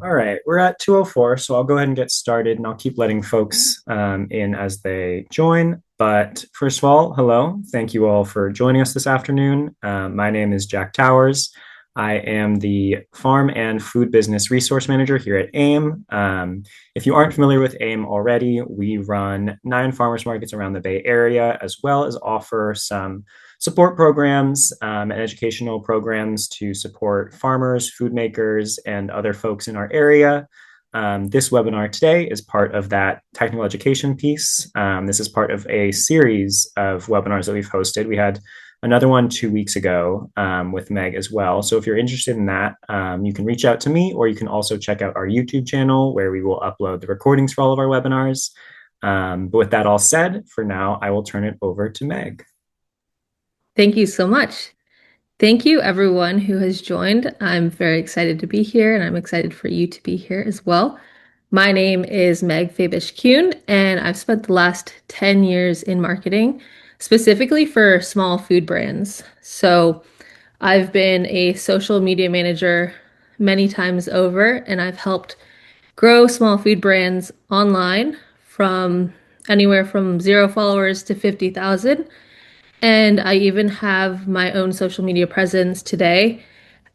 All right, we're at 2:04, so I'll go ahead and get started and I'll keep letting folks in as they join. But first of all, hello. Thank you all for joining us this afternoon. My name is Jack Towers. I am the Farm and Food Business Resource Manager here at AIM. If you aren't familiar with AIM already, we run 9 farmers markets around the Bay Area, as well as offer some support programs and educational programs to support farmers, food makers, and other folks in our area. This webinar today is part of that technical education piece. This is part of a series of webinars that we've hosted. We had another one 2 weeks ago with Meg as well. So if you're interested in that, you can reach out to me, or you can also check out our YouTube channel where we will upload the recordings for all of our webinars. But with that all said, for now, I will turn it over to Meg. Thank you so much. Thank you, everyone who has joined. I'm very excited to be here, and I'm excited for you to be here as well. My name is Meg Fabish-Kuhn, and I've spent the last 10 years in marketing, specifically for small food brands. So I've been a social media manager many times over, and I've helped grow small food brands online from anywhere from 0 followers to 50,000. And I even have my own social media presence today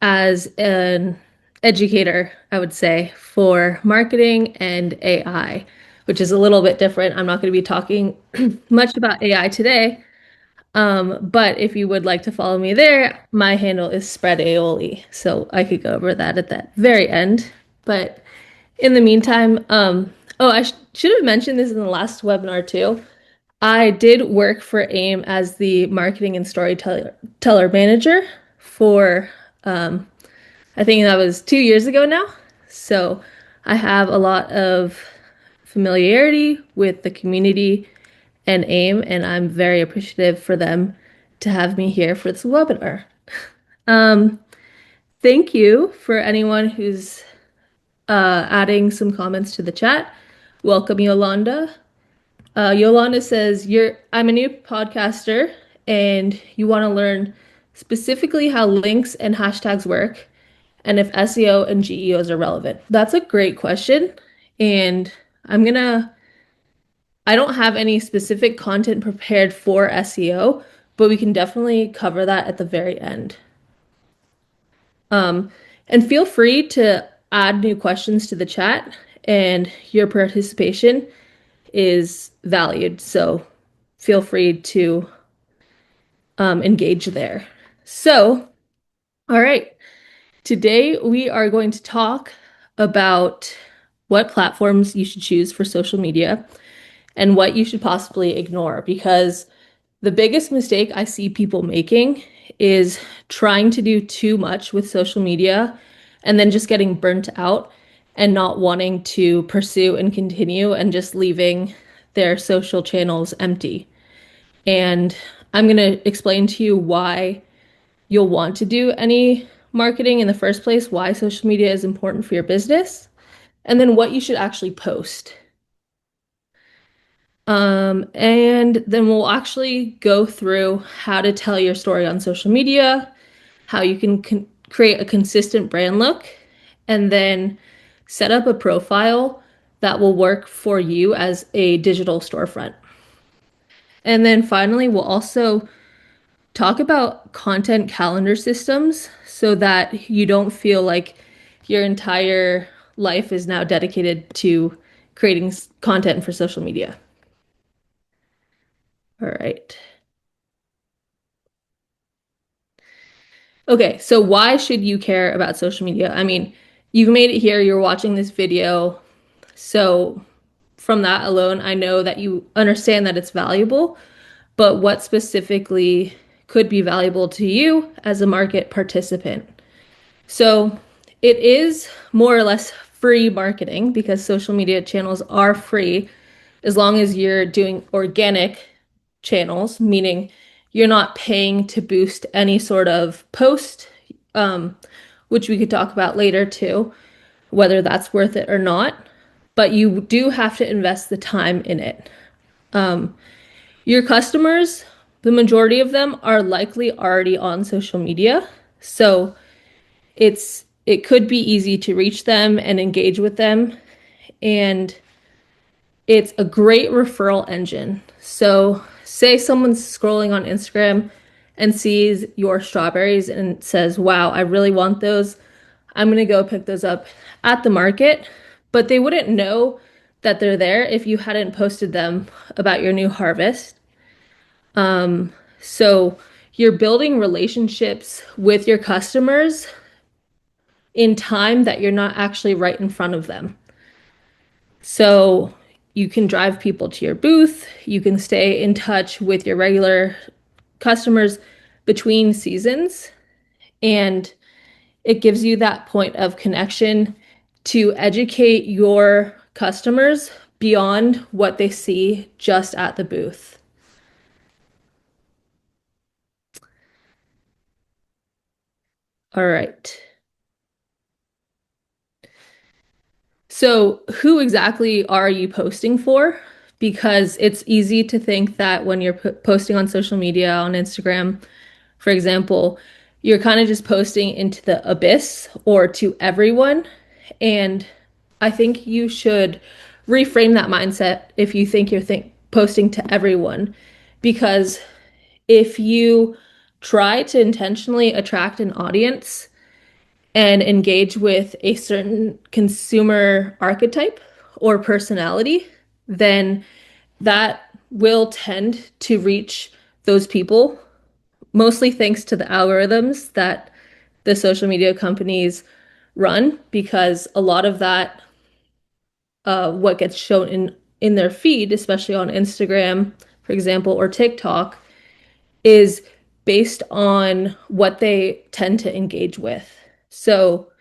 as an educator, I would say, for marketing and AI, which is a little bit different. I'm not going to be talking much about AI today, but if you would like to follow me there, my handle is spread aioli. So I could go over that at that very end. But in the meantime, should have mentioned this in the last webinar too. I did work for AIM as the marketing and storyteller manager for, I think that was 2 years ago now. So I have a lot of familiarity with the community and AIM, and I'm very appreciative for them to have me here for this webinar. Um, Thank you for anyone who's adding some comments to the chat. Welcome, Yolanda. Yolanda says, I'm a new podcaster and you want to learn specifically how links and hashtags work and if SEO and GEOs are relevant. That's a great question. And I'm gonna, I don't have any specific content prepared for SEO, but we can definitely cover that at the very end. Um, and feel free to add new questions to the chat, and your participation is valued. So feel free to engage there. So, all right. Today we are going to talk about what platforms you should choose for social media and what you should possibly ignore, because the biggest mistake I see people making is trying to do too much with social media and then just getting burnt out and not wanting to pursue and continue and just leaving their social channels empty. And I'm going to explain to you why you'll want to do any marketing in the first place, why social media is important for your business, and then what you should actually post. And then we'll actually go through how to tell your story on social media, how you can create a consistent brand look, and then set up a profile that will work for you as a digital storefront. And then finally, we'll also talk about content calendar systems so that you don't feel like your entire life is now dedicated to creating content for social media. All right. Okay, so why should you care about social media? I mean, you've made it here, you're watching this video. So from that alone, I know that you understand that it's valuable, but what specifically could be valuable to you as a market participant? So it is more or less free marketing because social media channels are free as long as you're doing organic channels, meaning you're not paying to boost any sort of post, um, which we could talk about later too, whether that's worth it or not. But you do have to invest the time in it. Your customers, the majority of them are likely already on social media. So it's it could be easy to reach them and engage with them. And it's a great referral engine. So, say someone's scrolling on Instagram and sees your strawberries and says, "Wow, I really want those. I'm going to go pick those up at the market." But they wouldn't know that they're there if you hadn't posted them about your new harvest. So, you're building relationships with your customers in time that you're not actually right in front of them. So you can drive people to your booth, you can stay in touch with your regular customers between seasons, and it gives you that point of connection to educate your customers beyond what they see just at the booth. All right. So, who exactly are you posting for? Because it's easy to think that when you're posting on social media, on Instagram, for example, you're kind of just posting into the abyss or to everyone. And I think you should reframe that mindset if you think you're posting to everyone. Because if you try to intentionally attract an audience and engage with a certain consumer archetype or personality, then that will tend to reach those people, mostly thanks to the algorithms that the social media companies run, because a lot of that, what gets shown in their feed, especially on Instagram, for example, or TikTok, is based on what they tend to engage with. So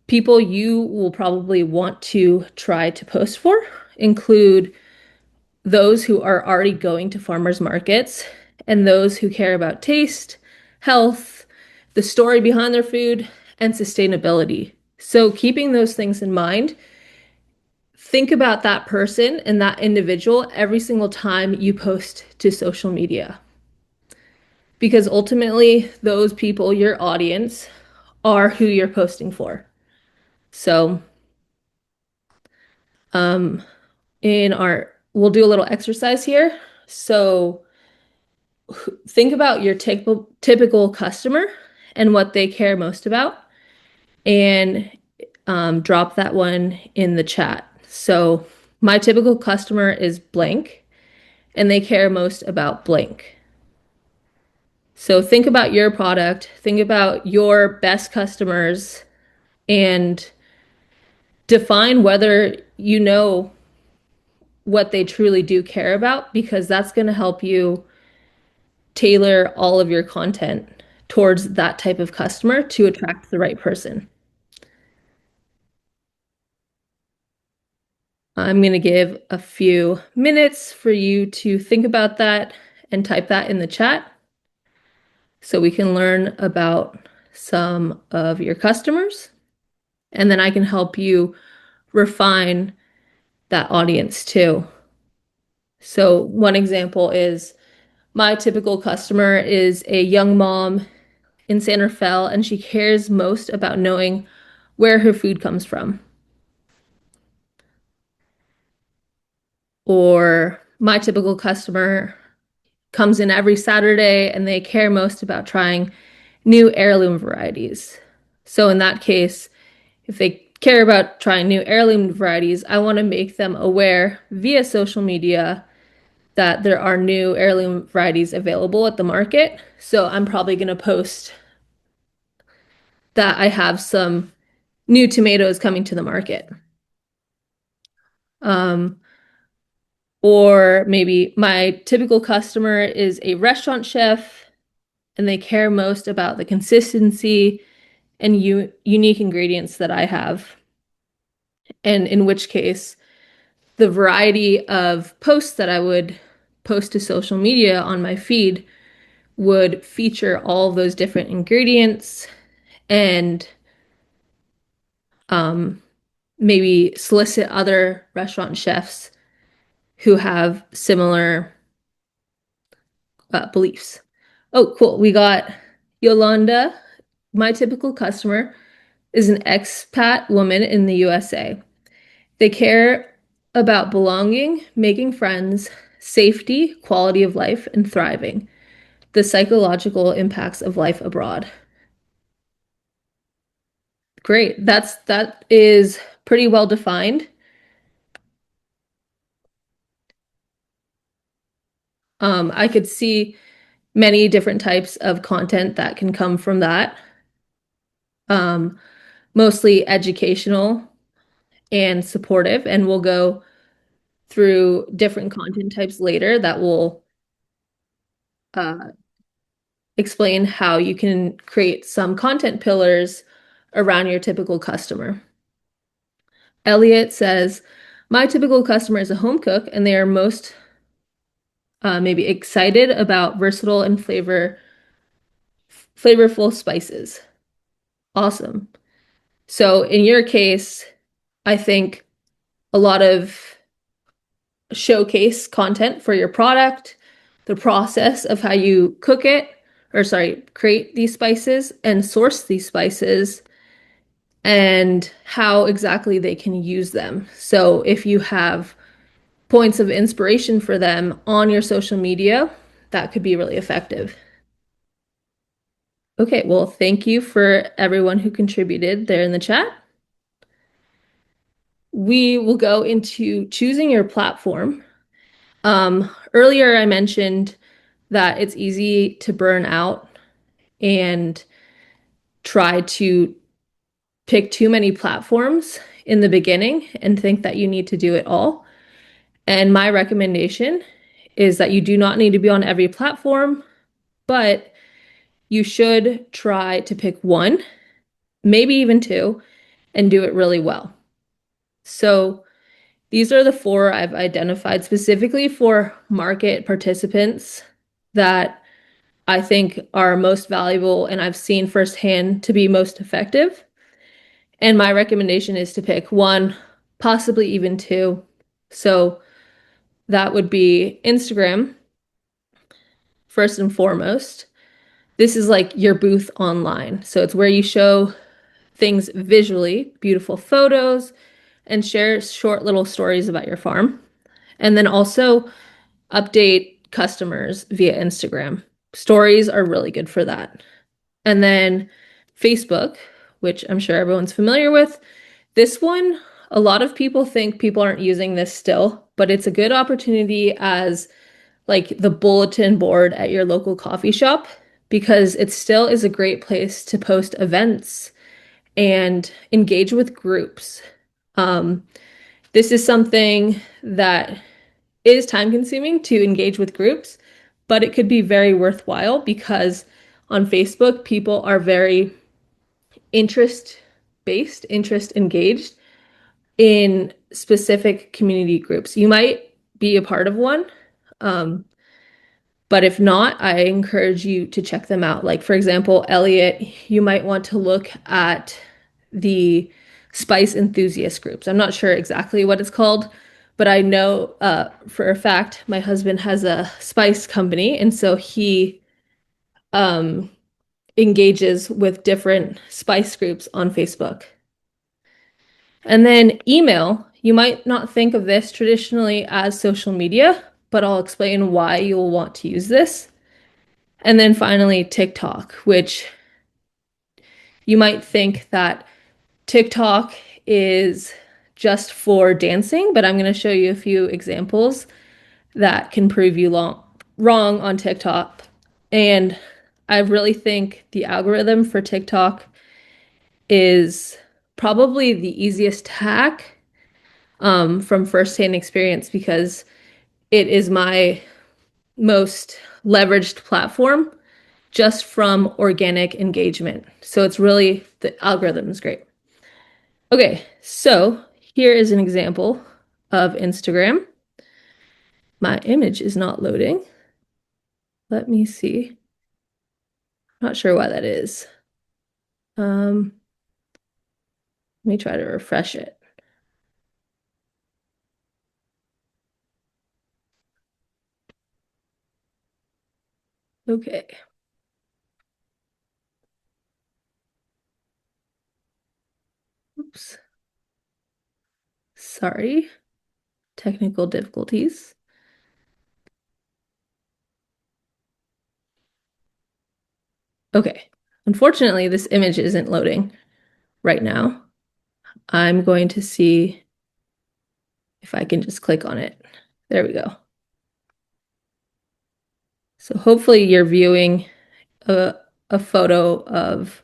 people you will probably want to try to post for include those who are already going to farmers markets and those who care about taste, health, the story behind their food, and sustainability. So, keeping those things in mind, think about that person and that individual every single time you post to social media. Because ultimately, those people, your audience, are who you're posting for. So, um, we'll do a little exercise here. So, think about your typical customer and what they care most about, and drop that one in the chat. So, my typical customer is blank, and they care most about blank. So, think about your product, think about your best customers, and define whether you know what they truly do care about, because that's going to help you tailor all of your content towards that type of customer to attract the right person. I'm going to give a few minutes for you to think about that and type that in the chat so we can learn about some of your customers. And then I can help you refine that audience too. So, one example is my typical customer is a young mom in San Rafael, and she cares most about knowing where her food comes from. Or my typical customer comes in every Saturday and they care most about trying new heirloom varieties. So in that case, if they care about trying new heirloom varieties, I want to make them aware via social media that there are new heirloom varieties available at the market. So I'm probably going to post that I have some new tomatoes coming to the market. Um, or maybe my typical customer is a restaurant chef and they care most about the consistency and unique ingredients that I have. And in which case, the variety of posts that I would post to social media on my feed would feature all of those different ingredients and maybe solicit other restaurant chefs who have similar beliefs. Oh, cool. We got Yolanda, my typical customer is an expat woman in the USA. They care about belonging, making friends, safety, quality of life, and thriving. The psychological impacts of life abroad. Great. That is pretty well defined. I could see many different types of content that can come from that. Um, Mostly educational and supportive, and we'll go through different content types later that will uh, explain how you can create some content pillars around your typical customer. Elliot says, my typical customer is a home cook, and they are most maybe excited about versatile and flavorful spices. Awesome. So in your case, I think a lot of showcase content for your product, the process of how you cook it, or sorry, create these spices and source these spices, and how exactly they can use them. So if you have points of inspiration for them on your social media, that could be really effective. Okay, well, thank you for everyone who contributed there in the chat. We will go into choosing your platform. Earlier, I mentioned that it's easy to burn out and try to pick too many platforms in the beginning and think that you need to do it all. And my recommendation is that you do not need to be on every platform, but you should try to pick one, maybe even two, and do it really well. So these are the four I've identified specifically for market participants that I think are most valuable and I've seen firsthand to be most effective. And my recommendation is to pick one, possibly even two. So that would be Instagram, first and foremost. This is like your booth online. So it's where you show things visually, beautiful photos, and share short little stories about your farm. And then also update customers via Instagram. Stories are really good for that. And then Facebook, which I'm sure everyone's familiar with. This one, a lot of people think people aren't using this still, but it's a good opportunity as like the bulletin board at your local coffee shop because it still is a great place to post events and engage with groups. Um, this is something that is time consuming to engage with groups, but it could be very worthwhile because on Facebook, people are very interest based, interest engaged in specific community groups. You might be a part of one, um, but if not, I encourage you to check them out. Like, for example, Elliot, you might want to look at the spice enthusiast groups. I'm not sure exactly what it's called, but I know for a fact my husband has a spice company, and so he um, engages with different spice groups on Facebook. And then email, you might not think of this traditionally as social media, but I'll explain why you'll want to use this. And then finally, TikTok, which you might think that TikTok is just for dancing, but I'm going to show you a few examples that can prove you wrong on TikTok. And I really think the algorithm for TikTok is probably the easiest hack from firsthand experience because it is my most leveraged platform just from organic engagement. So it's really, the algorithm is great. Okay, so here is an example of Instagram. My image is not loading. Let me see. Not sure why that is. Let me try to refresh it. Okay. Oops. Sorry. Technical difficulties. Okay. Unfortunately, this image isn't loading right now. I'm going to see if I can just click on it. There we go. So hopefully you're viewing a, a photo of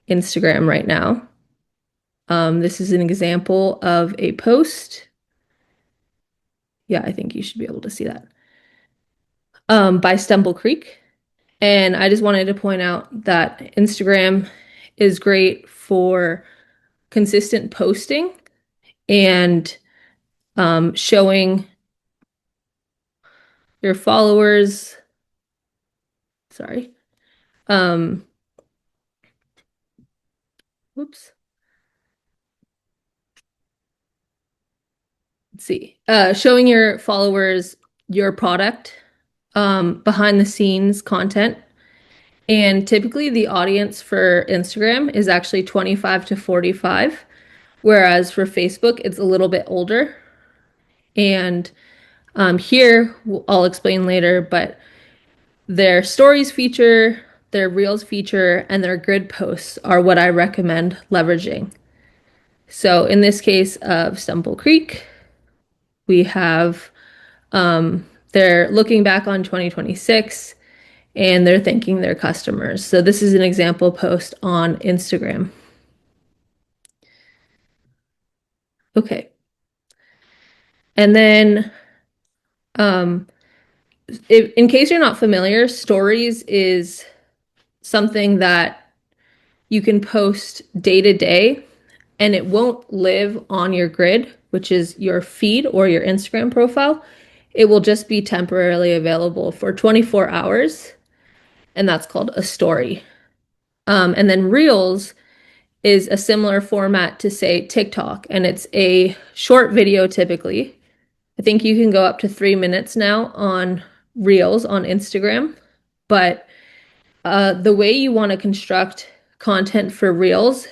Instagram right now. This is an example of a post. Yeah, I think you should be able to see that. By Stumble Creek. And I just wanted to point out that Instagram is great for consistent posting and showing your followers. Sorry. Um, whoops. Let's see. Showing your followers your product, behind the scenes content. And typically the audience for Instagram is actually 25 to 45, whereas for Facebook, it's a little bit older. And here, I'll explain later, but their stories feature, their reels feature, and their grid posts are what I recommend leveraging. So in this case of Stumble Creek, we have they're looking back on 2026 and they're thanking their customers. So this is an example post on Instagram. Okay. And then in case you're not familiar, stories is something that you can post day to day and it won't live on your grid, which is your feed or your Instagram profile. It will just be temporarily available for 24 hours, and that's called a story. And then Reels is a similar format to, say, TikTok, and it's a short video typically. I think you can go up to 3 minutes now on Reels on Instagram, but the way you want to construct content for Reels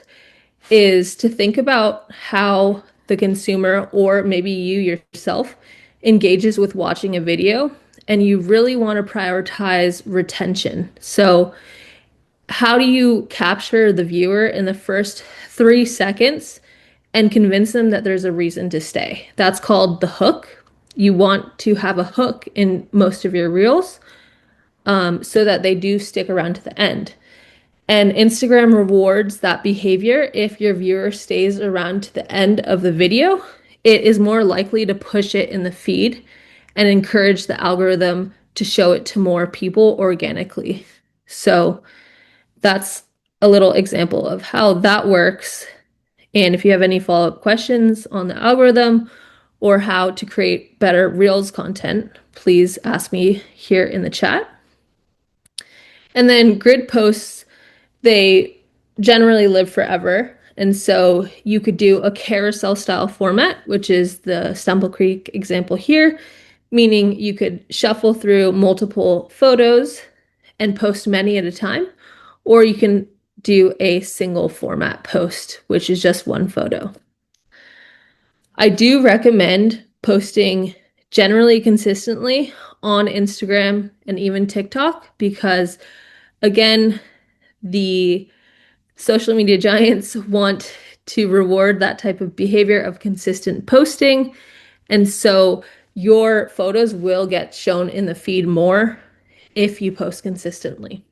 is to think about how the consumer or maybe you yourself engages with watching a video, and you really want to prioritize retention. So how do you capture the viewer in the first 3 seconds and convince them that there's a reason to stay? That's called the hook. You want to have a hook in most of your reels, so that they do stick around to the end. And Instagram rewards that behavior. If your viewer stays around to the end of the video, it is more likely to push it in the feed and encourage the algorithm to show it to more people organically. So that's a little example of how that works. And if you have any follow-up questions on the algorithm or how to create better Reels content, please ask me here in the chat. And then grid posts, they generally live forever. And so you could do a carousel style format, which is the Stumble Creek example here, meaning you could shuffle through multiple photos and post many at a time, or you can do a single format post, which is just one photo. I do recommend posting generally consistently on Instagram and even TikTok because, again, the social media giants want to reward that type of behavior of consistent posting. And so your photos will get shown in the feed more if you post consistently.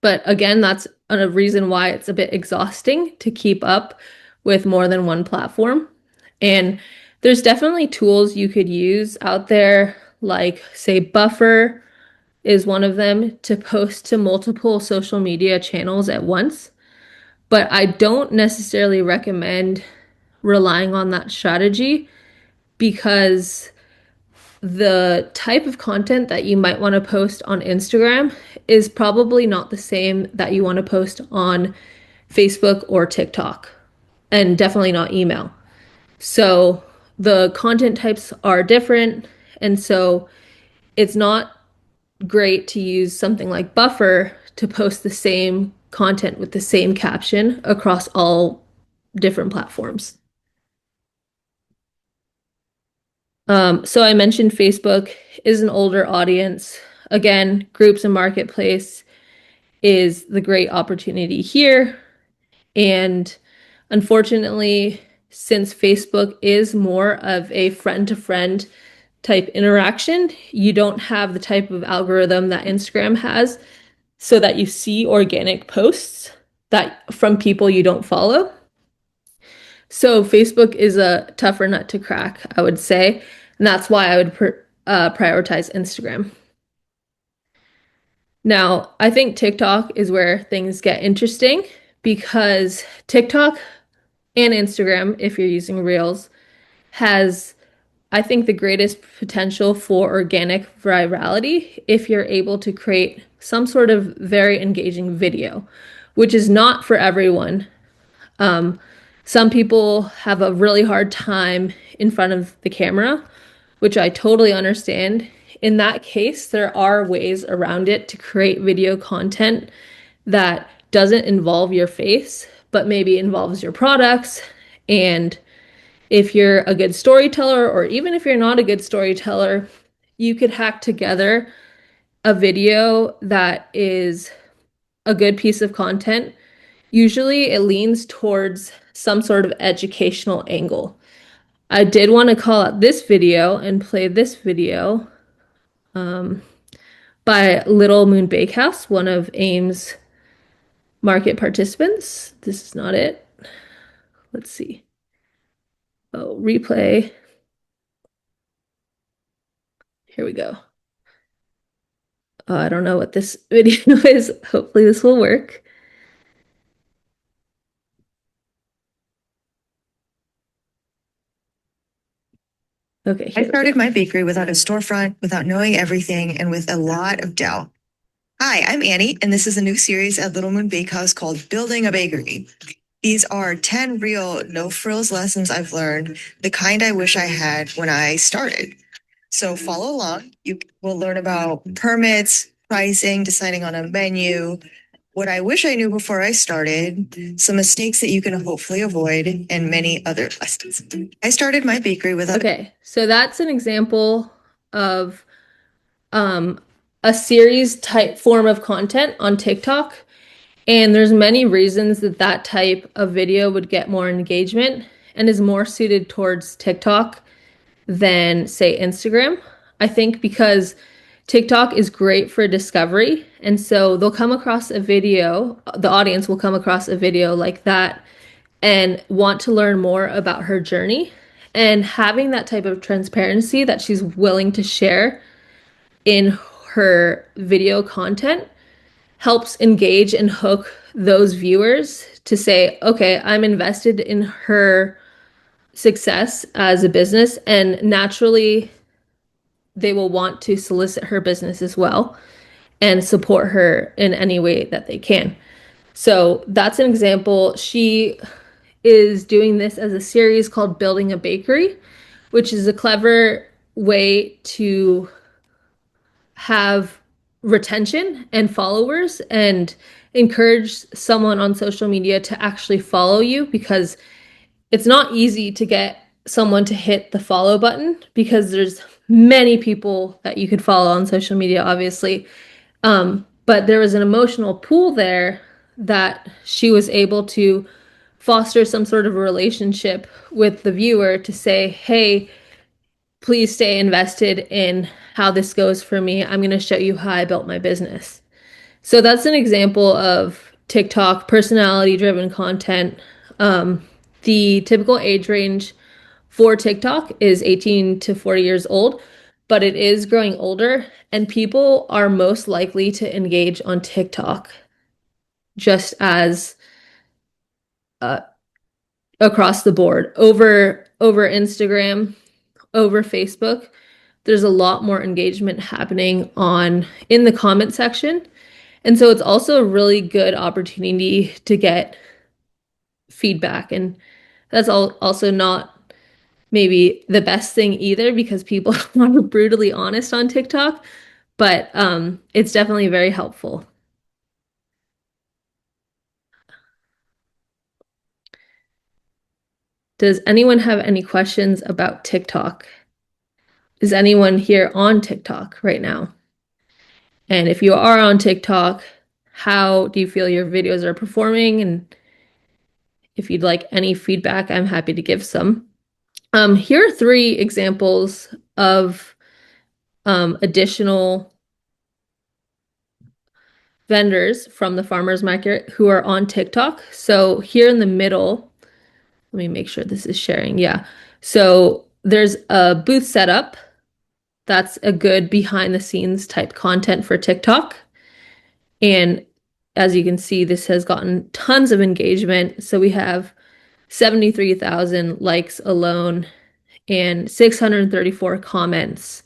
But again, that's a reason why it's a bit exhausting to keep up with more than one platform. And there's definitely tools you could use out there, like, say, Buffer is one of them, to post to multiple social media channels at once. But I don't necessarily recommend relying on that strategy because the type of content that you might want to post on Instagram is probably not the same that you want to post on Facebook or TikTok, and definitely not email. So the content types are different, and so it's not great to use something like Buffer to post the same content with the same caption across all different platforms. So I mentioned Facebook is an older audience. Again, groups and marketplace is the great opportunity here. And unfortunately, since Facebook is more of a friend to friend type interaction, you don't have the type of algorithm that Instagram has so that you see organic posts that from people you don't follow. So Facebook is a tougher nut to crack, I would say. And that's why I would prioritize Instagram. Now, I think TikTok is where things get interesting because TikTok and Instagram, if you're using Reels, has, I think, the greatest potential for organic virality if you're able to create some sort of very engaging video, which is not for everyone. Some people have a really hard time in front of the camera, which I totally understand. In that case, there are ways around it to create video content that doesn't involve your face, but maybe involves your products. And if you're a good storyteller, or even if you're not a good storyteller, you could hack together a video that is a good piece of content. Usually it leans towards some sort of educational angle. I did want to call out this video and play this video by Little Moon Bakehouse, one of AIM's market participants. This is not it. Let's see. Oh, replay. Here we go. I don't know what this video is. Hopefully this will work. Okay. I started my bakery without a storefront, without knowing everything, and with a lot of doubt. Hi, I'm Annie, and this is a new series at Little Moon Bakehouse called Building a Bakery. These are 10 real no frills lessons I've learned, the kind I wish I had when I started. So follow along. You will learn about permits, pricing, deciding on a menu, what I wish I knew before I started, some mistakes that you can hopefully avoid, and many other lessons. I started my bakery without. Okay, so that's an example of a series type form of content on TikTok. And there's many reasons that that type of video would get more engagement and is more suited towards TikTok than, say, Instagram. I think because TikTok is great for discovery. And so they'll come across a video, the audience will come across a video like that and want to learn more about her journey. And having that type of transparency that she's willing to share in her video content helps engage and hook those viewers to say, okay, I'm invested in her success as a business, and naturally they will want to solicit her business as well and support her in any way that they can. So that's an example. She is doing this as a series called Building a Bakery, which is a clever way to have retention and followers and encourage someone on social media to actually follow you, because it's not easy to get someone to hit the follow button because there's many people that you could follow on social media, obviously. But there was an emotional pool there that she was able to foster some sort of a relationship with the viewer to say, hey, please stay invested in how this goes for me. I'm going to show you how I built my business. So that's an example of TikTok personality driven content. The typical age range for TikTok is 18 to 40 years old, but it is growing older, and people are most likely to engage on TikTok just as across the board over Instagram, over Facebook. There's a lot more engagement happening on in the comment section. And so it's also a really good opportunity to get feedback. And that's also not maybe the best thing either, because people are brutally honest on TikTok. but it's definitely very helpful. Does anyone have any questions about TikTok? Is anyone here on TikTok right now? And if you are on TikTok, how do you feel your videos are performing? And if you'd like any feedback, I'm happy to give some. Here are 3 examples of additional vendors from the farmers market who are on TikTok. So here in the middle, let me make sure this is sharing. Yeah. So there's a booth setup. That's a good behind the scenes type content for TikTok. And as you can see, this has gotten tons of engagement. So we have 73,000 likes alone and 634 comments.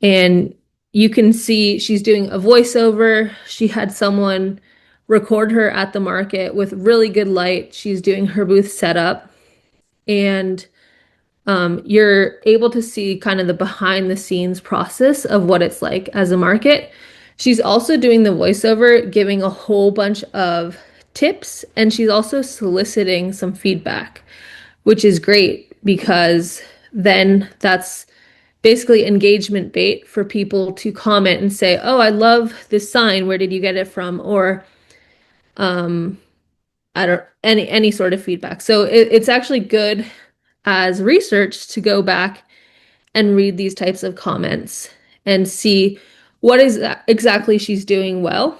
And you can see she's doing a voiceover. She had someone record her at the market with really good light. She's doing her booth setup. And you're able to see kind of the behind the scenes process of what it's like as a market. She's also doing the voiceover, giving a whole bunch of tips, and she's also soliciting some feedback, which is great because then that's basically engagement bait for people to comment and say, "Oh, I love this sign. Where did you get it from?" Or I don't any sort of feedback. So it's actually good as research to go back and read these types of comments and see what is exactly she's doing well.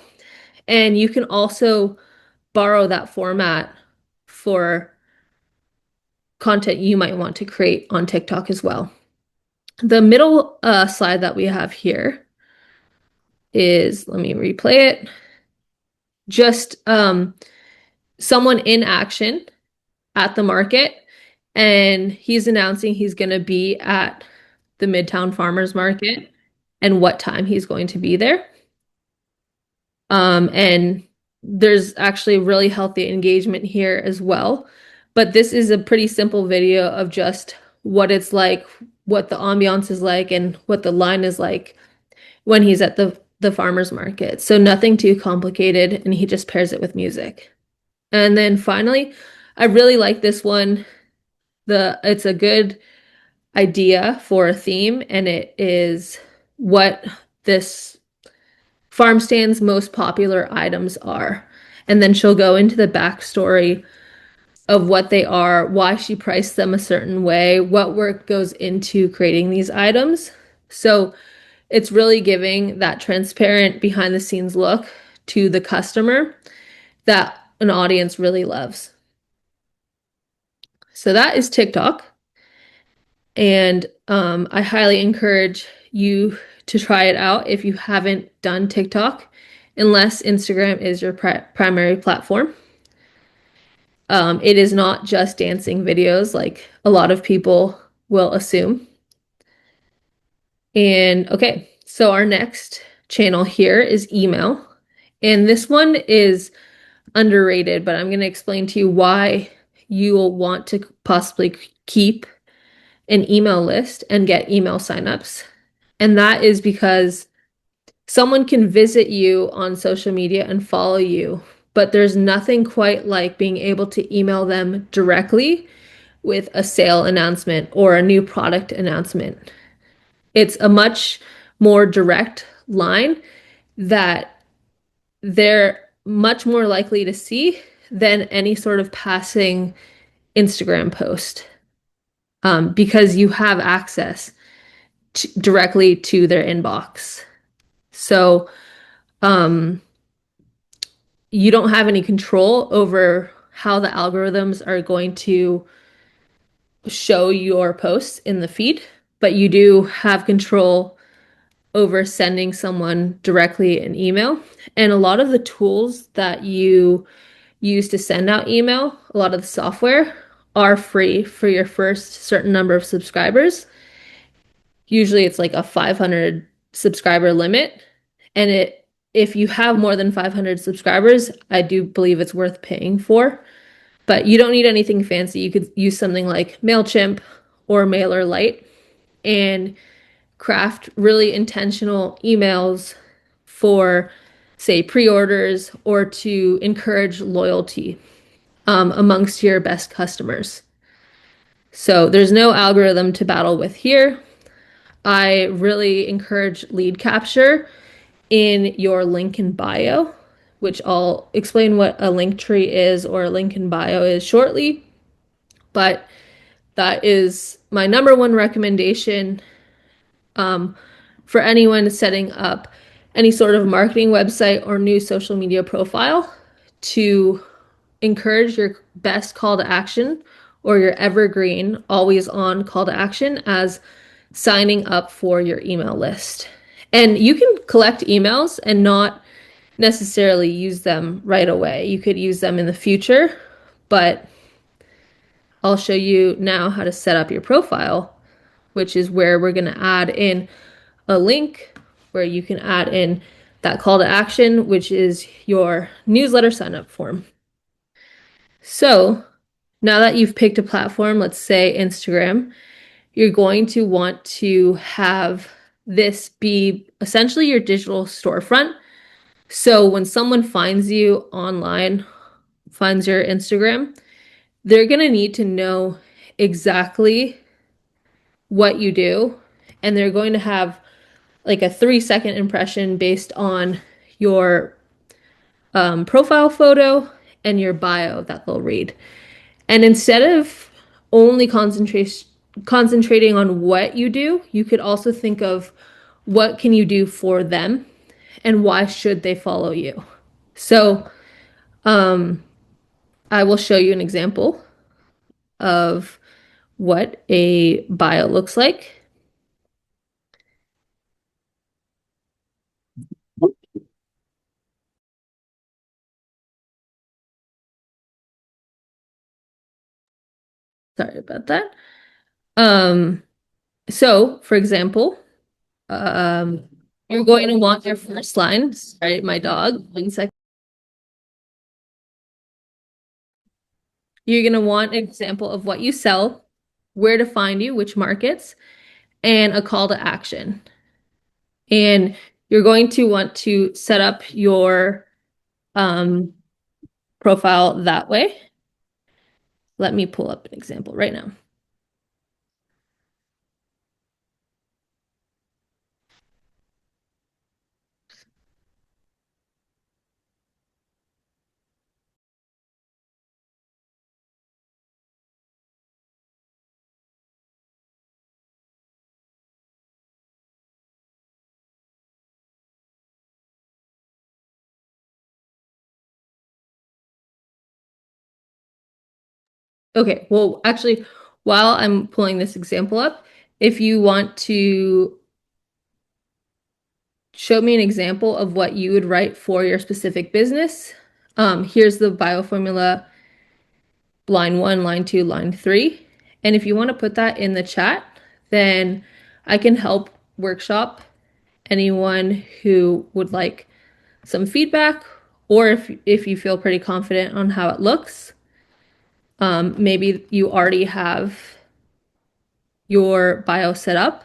And you can also borrow that format for content you might want to create on TikTok as well. The middle slide that we have here is, let me replay it, just someone in action at the market, and he's announcing he's going to be at the Midtown Farmers Market and what time he's going to be there. And there's actually really healthy engagement here as well. But this is a pretty simple video of just what it's like, what the ambiance is like, and what the line is like when he's at the farmer's market. So nothing too complicated, and he just pairs it with music. And then finally, I really like this one. It's a good idea for a theme, and it is what this farm stand's most popular items are. And then she'll go into the backstory of what they are, why she priced them a certain way, what work goes into creating these items. So it's really giving that transparent behind the scenes look to the customer that an audience really loves. So that is TikTok. And I highly encourage you to try it out if you haven't done TikTok, unless Instagram is your primary platform. It is not just dancing videos like a lot of people will assume. And okay, so our next channel here is email. And this one is underrated, but I'm going to explain to you why you will want to possibly keep an email list and get email signups. And that is because someone can visit you on social media and follow you, but there's nothing quite like being able to email them directly with a sale announcement or a new product announcement. It's a much more direct line that they're much more likely to see than any sort of passing Instagram post, because you have access directly to their inbox. So you don't have any control over how the algorithms are going to show your posts in the feed, but you do have control over sending someone directly an email. And a lot of the tools that you use to send out email, a lot of the software are free for your first certain number of subscribers. Usually it's like a 500 subscriber limit. And if you have more than 500 subscribers, I do believe it's worth paying for. But you don't need anything fancy. You could use something like MailChimp or MailerLite and craft really intentional emails for, say, pre-orders or to encourage loyalty amongst your best customers. So there's no algorithm to battle with here. I really encourage lead capture in your link in bio, which I'll explain what a link tree is or a link in bio is shortly. But that is my number one recommendation for anyone setting up any sort of marketing website or new social media profile, to encourage your best call to action or your evergreen, always on call to action as signing up for your email list. And you can collect emails and not necessarily use them right away. You could use them in the future, but I'll show you now how to set up your profile, which is where we're going to add in a link where you can add in that call to action, which is your newsletter sign up form. So now that you've picked a platform, let's say Instagram, you're going to want to have this be essentially your digital storefront. So when someone finds you online, finds your Instagram, they're going to need to know exactly what you do. And they're going to have like a 3-second impression based on your profile photo and your bio that they'll read. And instead of only concentrating on what you do, you could also think of what can you do for them and why should they follow you. So I will show you an example of what a bio looks like. Sorry about that. So for example, you're going to want your first line. Sorry, my dog. 1 second. You're going to want an example of what you sell, where to find you, which markets, and a call to action. And you're going to want to set up your profile that way. Let me pull up an example right now. Okay, well, actually, while I'm pulling this example up, if you want to show me an example of what you would write for your specific business, here's the bio formula, line 1, line 2, line 3. And if you want to put that in the chat, then I can help workshop anyone who would like some feedback, or if you feel pretty confident on how it looks. Maybe you already have your bio set up.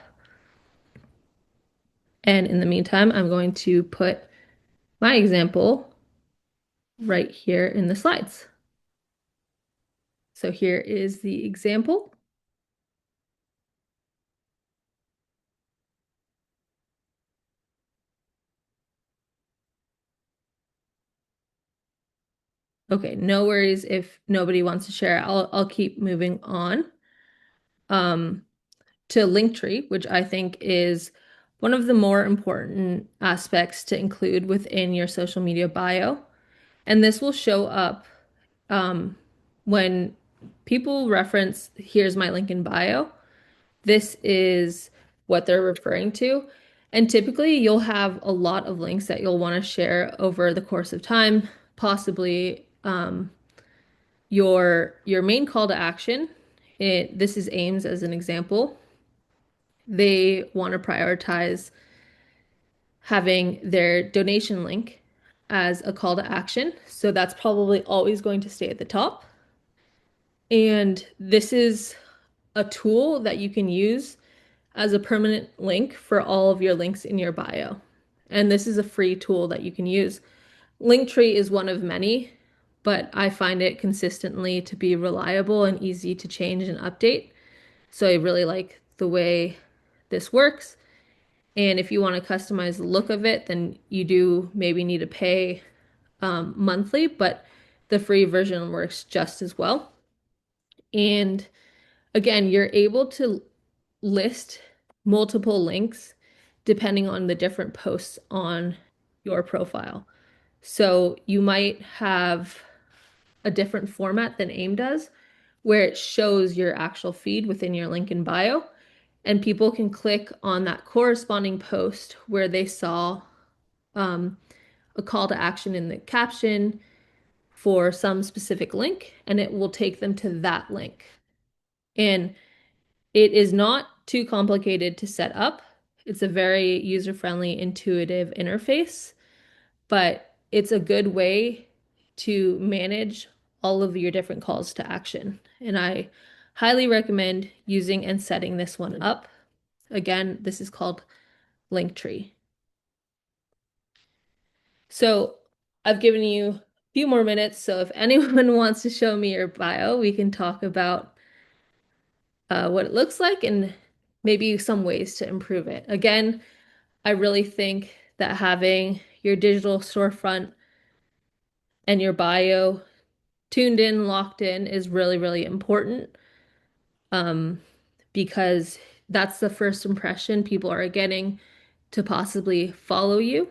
And in the meantime, I'm going to put my example right here in the slides. So here is the example. Okay, no worries if nobody wants to share. I'll keep moving on to Linktree, which I think is one of the more important aspects to include within your social media bio. And this will show up when people reference, here's my link in bio. This is what they're referring to. And typically you'll have a lot of links that you'll want to share over the course of time, possibly your main call to action. This is Ames as an example. They want to prioritize having their donation link as a call to action. So that's probably always going to stay at the top. And this is a tool that you can use as a permanent link for all of your links in your bio. And this is a free tool that you can use. Linktree is one of many, but I find it consistently to be reliable and easy to change and update. So I really like the way this works. And if you want to customize the look of it, then you do maybe need to pay monthly, but the free version works just as well. And again, you're able to list multiple links depending on the different posts on your profile. So you might have a different format than AIM does, where it shows your actual feed within your link in bio, and people can click on that corresponding post where they saw a call to action in the caption for some specific link, and it will take them to that link. And it is not too complicated to set up. It's a very user-friendly, intuitive interface, but it's a good way to manage all of your different calls to action. And I highly recommend using and setting this one up. Again, this is called Linktree. So I've given you a few more minutes. So if anyone wants to show me your bio, we can talk about what it looks like and maybe some ways to improve it. Again, I really think that having your digital storefront and your bio tuned in, locked in is really, really important, because that's the first impression people are getting to possibly follow you.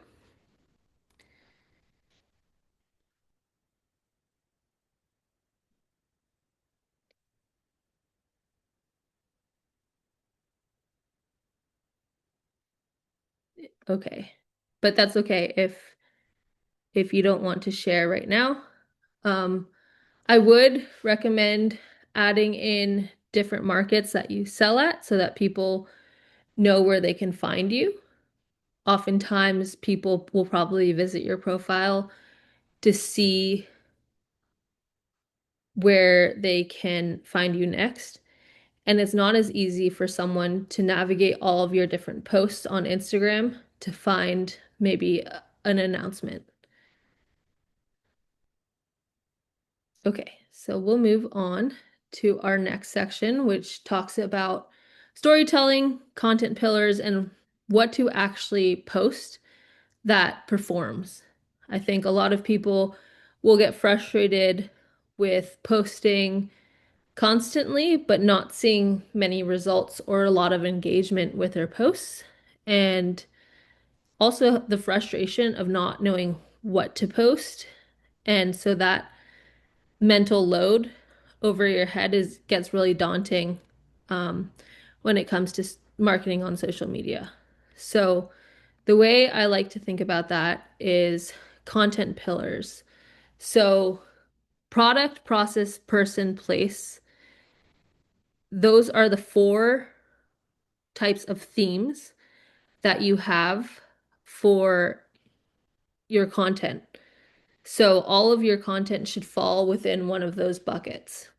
Okay, but that's okay if you don't want to share right now. I would recommend adding in different markets that you sell at so that people know where they can find you. Oftentimes, people will probably visit your profile to see where they can find you next. And it's not as easy for someone to navigate all of your different posts on Instagram to find maybe an announcement. Okay, so we'll move on to our next section, which talks about storytelling, content pillars, and what to actually post that performs. I think a lot of people will get frustrated with posting constantly, but not seeing many results or a lot of engagement with their posts. And also the frustration of not knowing what to post. And so that mental load over your head gets really daunting when it comes to marketing on social media. So the way I like to think about that is content pillars. So product, process, person, place. Those are the four types of themes that you have for your content. So all of your content should fall within one of those buckets.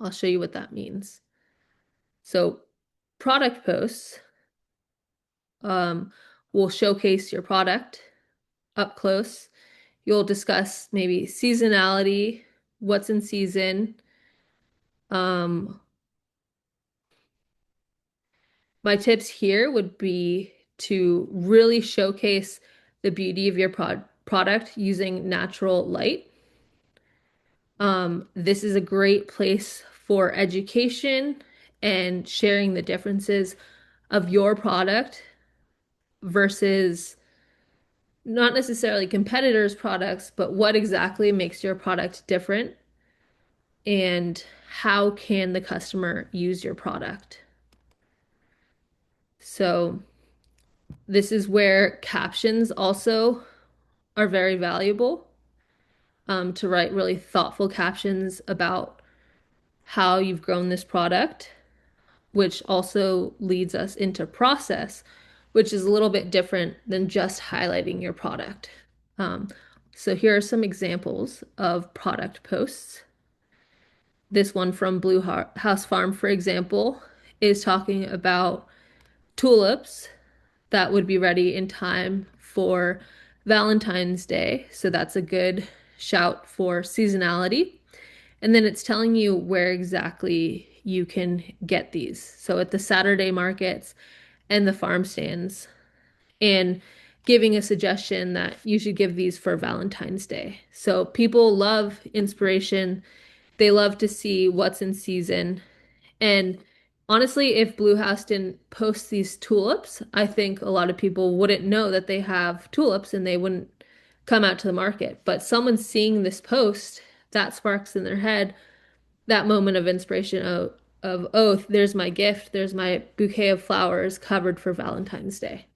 I'll show you what that means. So product posts will showcase your product up close. You'll discuss maybe seasonality, what's in season. My tips here would be to really showcase the beauty of your product using natural light. This is a great place for education and sharing the differences of your product versus not necessarily competitors' products, but what exactly makes your product different and how can the customer use your product. So this is where captions also are very valuable, to write really thoughtful captions about how you've grown this product, which also leads us into process, which is a little bit different than just highlighting your product. So here are some examples of product posts. This one from Blue House Farm, for example, is talking about tulips that would be ready in time for Valentine's Day. So that's a good shout for seasonality. And then it's telling you where exactly you can get these. So at the Saturday markets and the farm stands, and giving a suggestion that you should give these for Valentine's Day. So people love inspiration. They love to see what's in season. And honestly, if Blue House didn't post these tulips, I think a lot of people wouldn't know that they have tulips and they wouldn't come out to the market. But someone seeing this post, that sparks in their head that moment of inspiration of oh, there's my gift, there's my bouquet of flowers covered for Valentine's Day.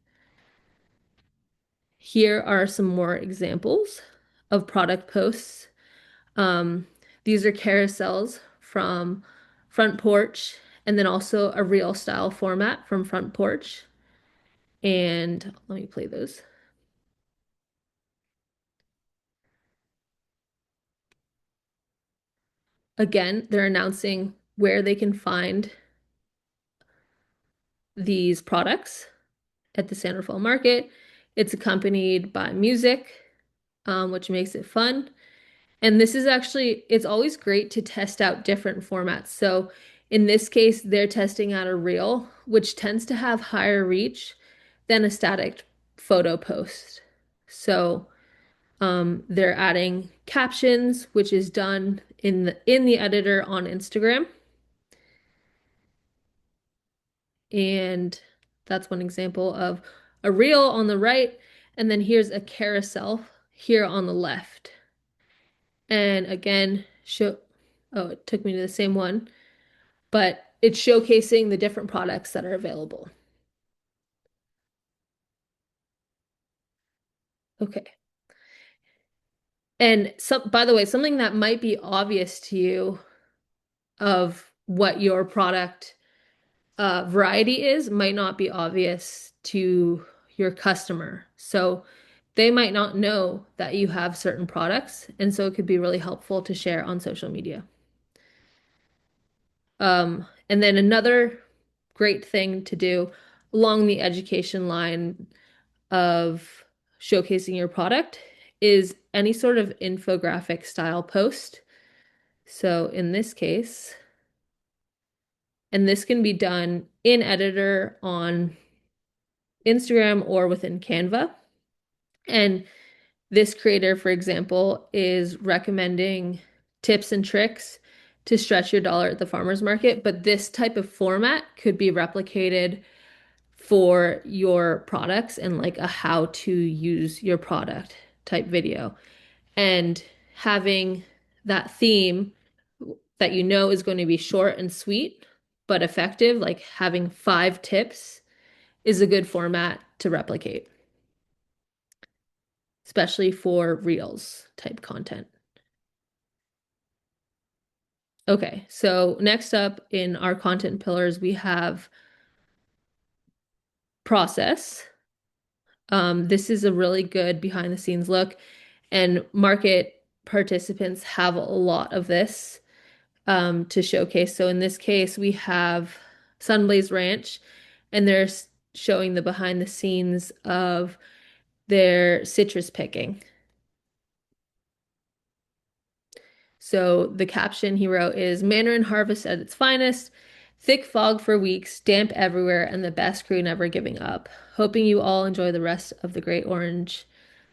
Here are some more examples of product posts. Um, these are carousels from Front Porch, and then also a reel style format from Front Porch. And let me play those. Again, they're announcing where they can find these products at the San Rafael Market. It's accompanied by music, which makes it fun. And this is actually, it's always great to test out different formats. So in this case, they're testing out a reel, which tends to have higher reach than a static photo post. So they're adding captions, which is done in the editor on Instagram. And that's one example of a reel on the right. And then here's a carousel here on the left. And again, oh, it took me to the same one, but it's showcasing the different products that are available. Okay. And by the way, something that might be obvious to you of what your product variety is might not be obvious to your customer. So they might not know that you have certain products, and so it could be really helpful to share on social media. And then another great thing to do along the education line of showcasing your product is any sort of infographic style post. So in this case, and this can be done in editor on Instagram or within Canva. And this creator, for example, is recommending tips and tricks to stretch your dollar at the farmer's market. But this type of format could be replicated for your products and like a how to use your product type video. And having that theme that you know is going to be short and sweet, but effective, like having 5 tips is a good format to replicate, especially for reels type content. Okay, so next up in our content pillars, we have process. This is a really good behind the scenes look, and market participants have a lot of this to showcase. So in this case, we have Sunblaze Ranch, and they're showing the behind the scenes of their citrus picking. So the caption he wrote is Mandarin harvest at its finest, thick fog for weeks, damp everywhere, and the best crew never giving up. Hoping you all enjoy the rest of the Great Orange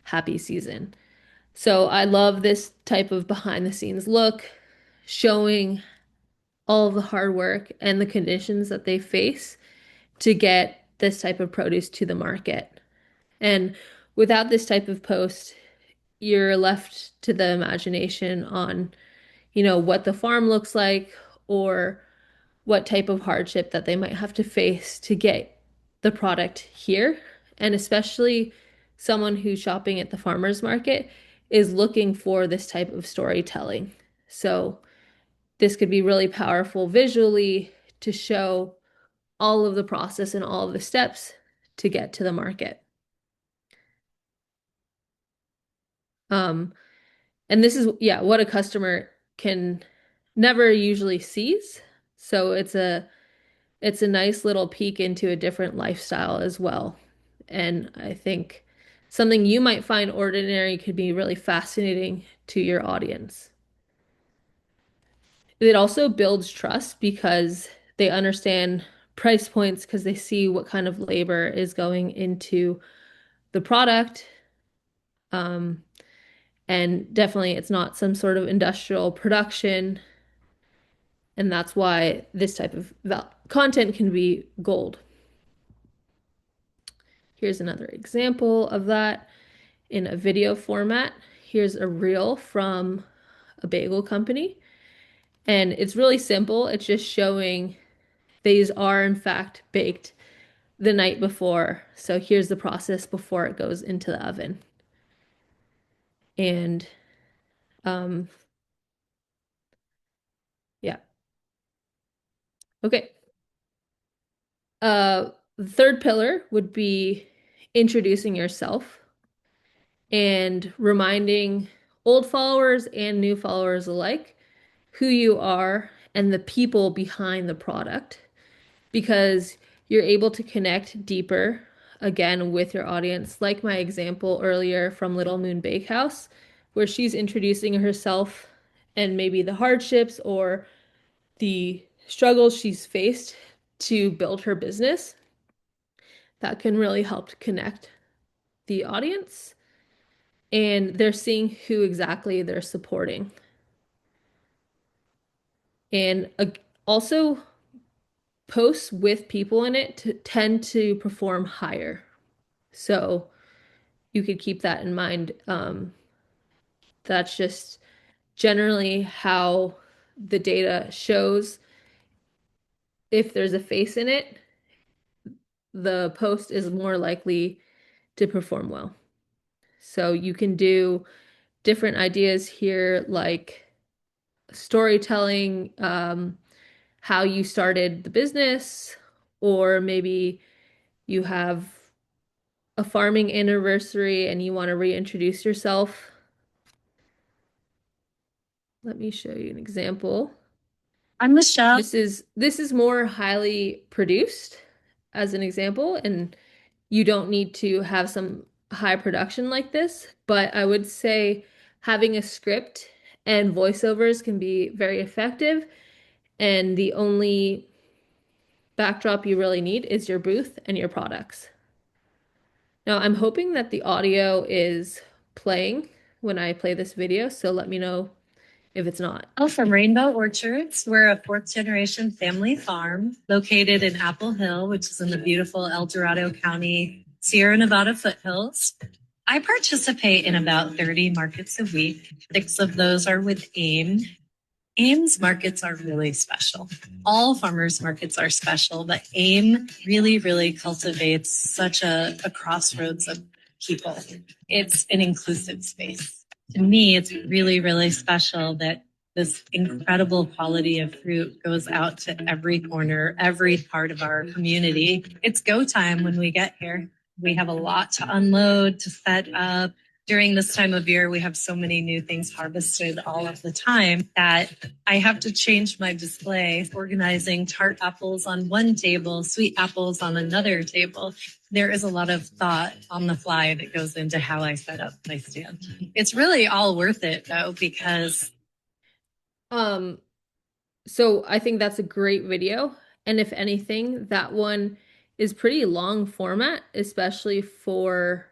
happy season. So I love this type of behind the scenes look, showing all of the hard work and the conditions that they face to get this type of produce to the market. And without this type of post, you're left to the imagination on, what the farm looks like or what type of hardship that they might have to face to get the product here. And especially someone who's shopping at the farmer's market is looking for this type of storytelling. So this could be really powerful visually to show all of the process and all of the steps to get to the market. And this is, yeah, what a customer can never usually sees. So it's a it's a nice little peek into a different lifestyle as well. And I think something you might find ordinary could be really fascinating to your audience. It also builds trust because they understand price points because they see what kind of labor is going into the product. Um, and definitely it's not some sort of industrial production. And that's why this type of content can be gold. Here's another example of that in a video format. Here's a reel from a bagel company. And it's really simple. It's just showing these are in fact baked the night before. So here's the process before it goes into the oven. And um, yeah. Okay. The third pillar would be introducing yourself and reminding old followers and new followers alike who you are and the people behind the product because you're able to connect deeper again with your audience. Like my example earlier from Little Moon Bakehouse, where she's introducing herself and maybe the hardships or the struggles she's faced to build her business. That can really help to connect the audience and they're seeing who exactly they're supporting. And also, posts with people in it tend to perform higher. So you could keep that in mind. That's just generally how the data shows if there's a face in it, the post is more likely to perform well. So you can do different ideas here, like storytelling, how you started the business, or maybe you have a farming anniversary and you want to reintroduce yourself. Let me show you an example. I'm Michelle. This is more highly produced as an example, and you don't need to have some high production like this, but I would say having a script and voiceovers can be very effective, and the only backdrop you really need is your booth and your products. Now, I'm hoping that the audio is playing when I play this video, so let me know if it's not. Oh, from Rainbow Orchards. We're a fourth generation family farm located in Apple Hill, which is in the beautiful El Dorado County, Sierra Nevada foothills. I participate in about 30 markets a week. 6 of those are with AIM. AIM's markets are really special. All farmers markets are special, but AIM really, really cultivates such a crossroads of people. It's an inclusive space. To me, it's really, really special that this incredible quality of fruit goes out to every corner, every part of our community. It's go time when we get here. We have a lot to unload, to set up. During this time of year, we have so many new things harvested all of the time that I have to change my display, organizing tart apples on one table, sweet apples on another table. There is a lot of thought on the fly that goes into how I set up my stand. It's really all worth it though, because So I think that's a great video. And if anything, that one is pretty long format, especially for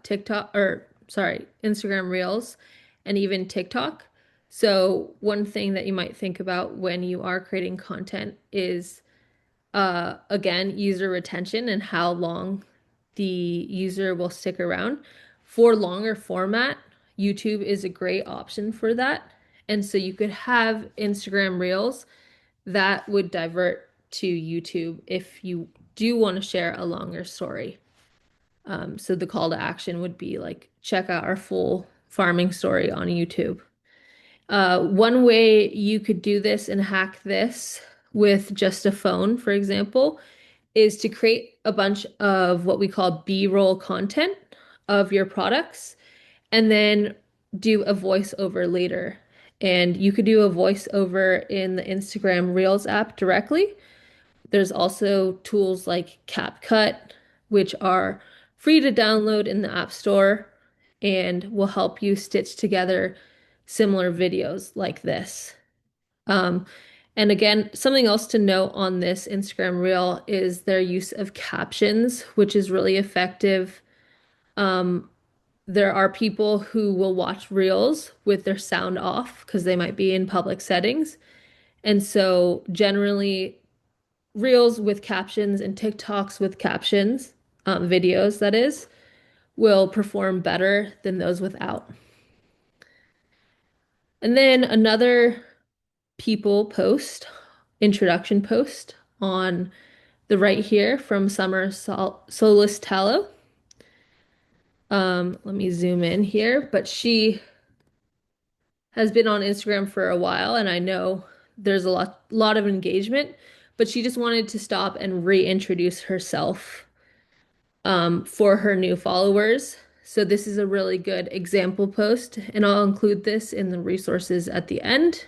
TikTok or sorry, Instagram Reels and even TikTok. So one thing that you might think about when you are creating content is again, user retention and how long the user will stick around. For longer format, YouTube is a great option for that. And so you could have Instagram Reels that would divert to YouTube if you do want to share a longer story. So the call to action would be like, check out our full farming story on YouTube. One way you could do this and hack this with just a phone, for example, is to create a bunch of what we call B-roll content of your products and then do a voiceover later. And you could do a voiceover in the Instagram Reels app directly, There's also tools like CapCut, which are free to download in the App Store and will help you stitch together similar videos like this. Um, and again, something else to note on this Instagram Reel is their use of captions, which is really effective. Um, there are people who will watch Reels with their sound off because they might be in public settings. And so generally, Reels with captions and TikToks with captions, videos that is, will perform better than those without. And then another people post, introduction post on the right here from Summer Solis Tallow. Let me zoom in here, but she has been on Instagram for a while, and I know there's a lot of engagement, but she just wanted to stop and reintroduce herself for her new followers. So this is a really good example post, and I'll include this in the resources at the end.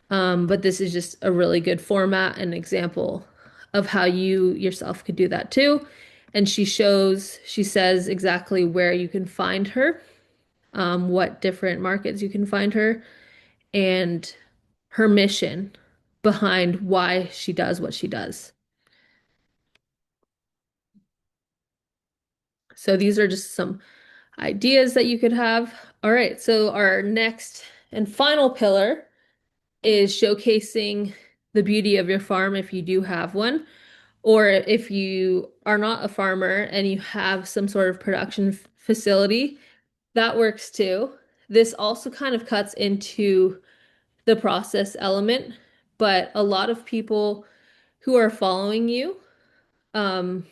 But this is just a really good format and example of how you yourself could do that too. And she says exactly where you can find her, what different markets you can find her, and her mission behind why she does what she does. So these are just some ideas that you could have. All right, so our next and final pillar is showcasing the beauty of your farm if you do have one, or if you are not a farmer and you have some sort of production facility, that works too. This also kind of cuts into the process element, but a lot of people who are following you, um,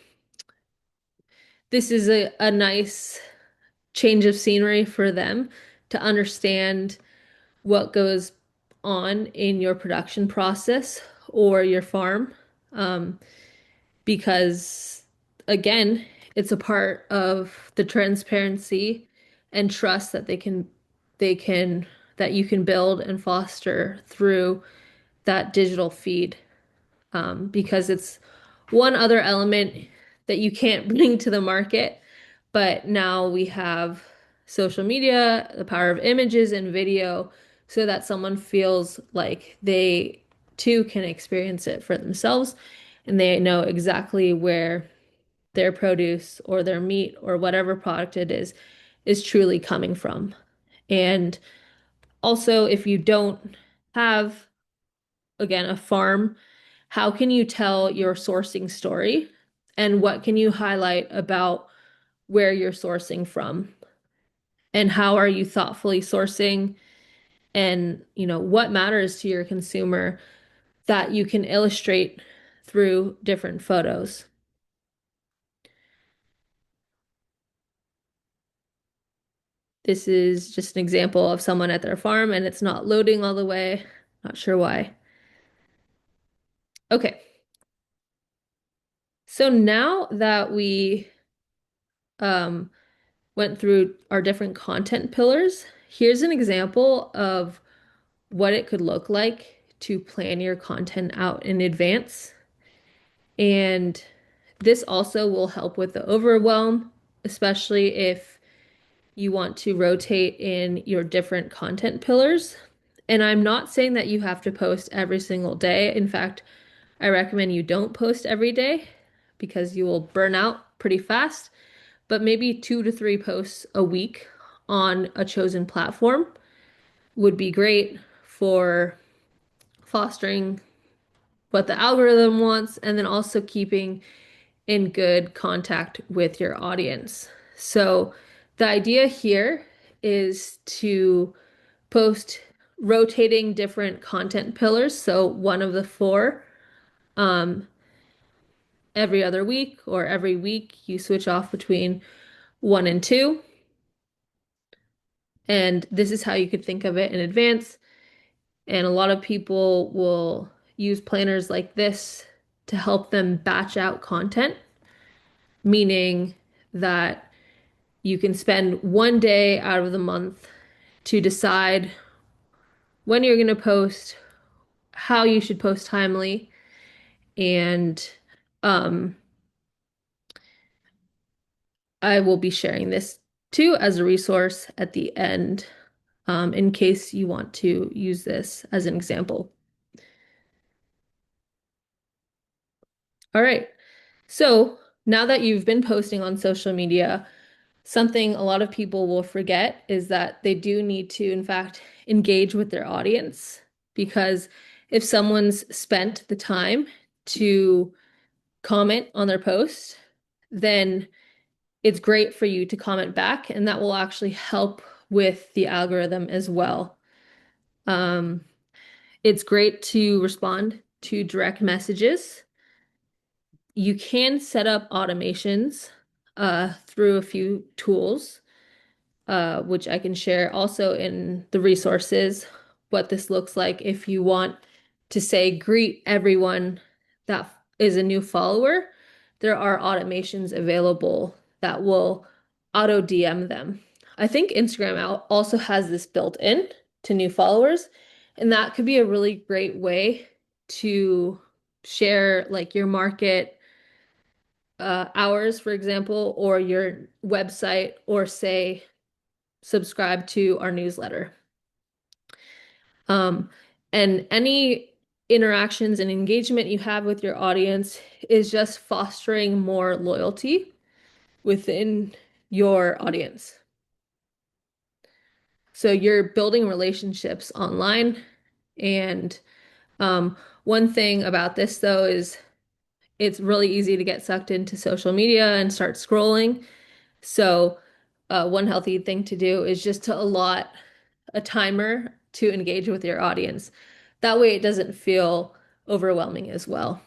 this is a nice change of scenery for them to understand what goes on in your production process or your farm. Um, because again, it's a part of the transparency and trust that they can that you can build and foster through that digital feed. Because it's one other element that you can't bring to the market, but now we have social media, the power of images and video, so that someone feels like they too can experience it for themselves and they know exactly where their produce or their meat or whatever product it is truly coming from. And also, if you don't have, again, a farm, how can you tell your sourcing story? And what can you highlight about where you're sourcing from? And how are you thoughtfully sourcing? And, what matters to your consumer that you can illustrate through different photos. This is just an example of someone at their farm and it's not loading all the way. Not sure why. Okay. So now that we um, went through our different content pillars, here's an example of what it could look like to plan your content out in advance. And this also will help with the overwhelm, especially if you want to rotate in your different content pillars. And I'm not saying that you have to post every single day. In fact, I recommend you don't post every day because you will burn out pretty fast, but maybe 2 to 3 posts a week on a chosen platform would be great for fostering what the algorithm wants and then also keeping in good contact with your audience. So the idea here is to post rotating different content pillars. So one of the four, um, every other week or every week, you switch off between 1 and 2. And this is how you could think of it in advance. And a lot of people will use planners like this to help them batch out content, meaning that you can spend one day out of the month to decide when you're going to post, how you should post timely, and um, I will be sharing this too as a resource at the end, in case you want to use this as an example. All right. So now that you've been posting on social media, something a lot of people will forget is that they do need to, in fact, engage with their audience. Because if someone's spent the time to comment on their post, then it's great for you to comment back, and that will actually help with the algorithm as well. Um, it's great to respond to direct messages. You can set up automations through a few tools, which I can share also in the resources, what this looks like if you want to say greet everyone that is a new follower. There are automations available that will auto DM them. I think Instagram also has this built in to new followers, and that could be a really great way to share like your market hours, for example, or your website, or say subscribe to our newsletter. Um, and any interactions and engagement you have with your audience is just fostering more loyalty within your audience. So you're building relationships online. And one thing about this, though, is it's really easy to get sucked into social media and start scrolling. So one healthy thing to do is just to allot a timer to engage with your audience. That way it doesn't feel overwhelming as well.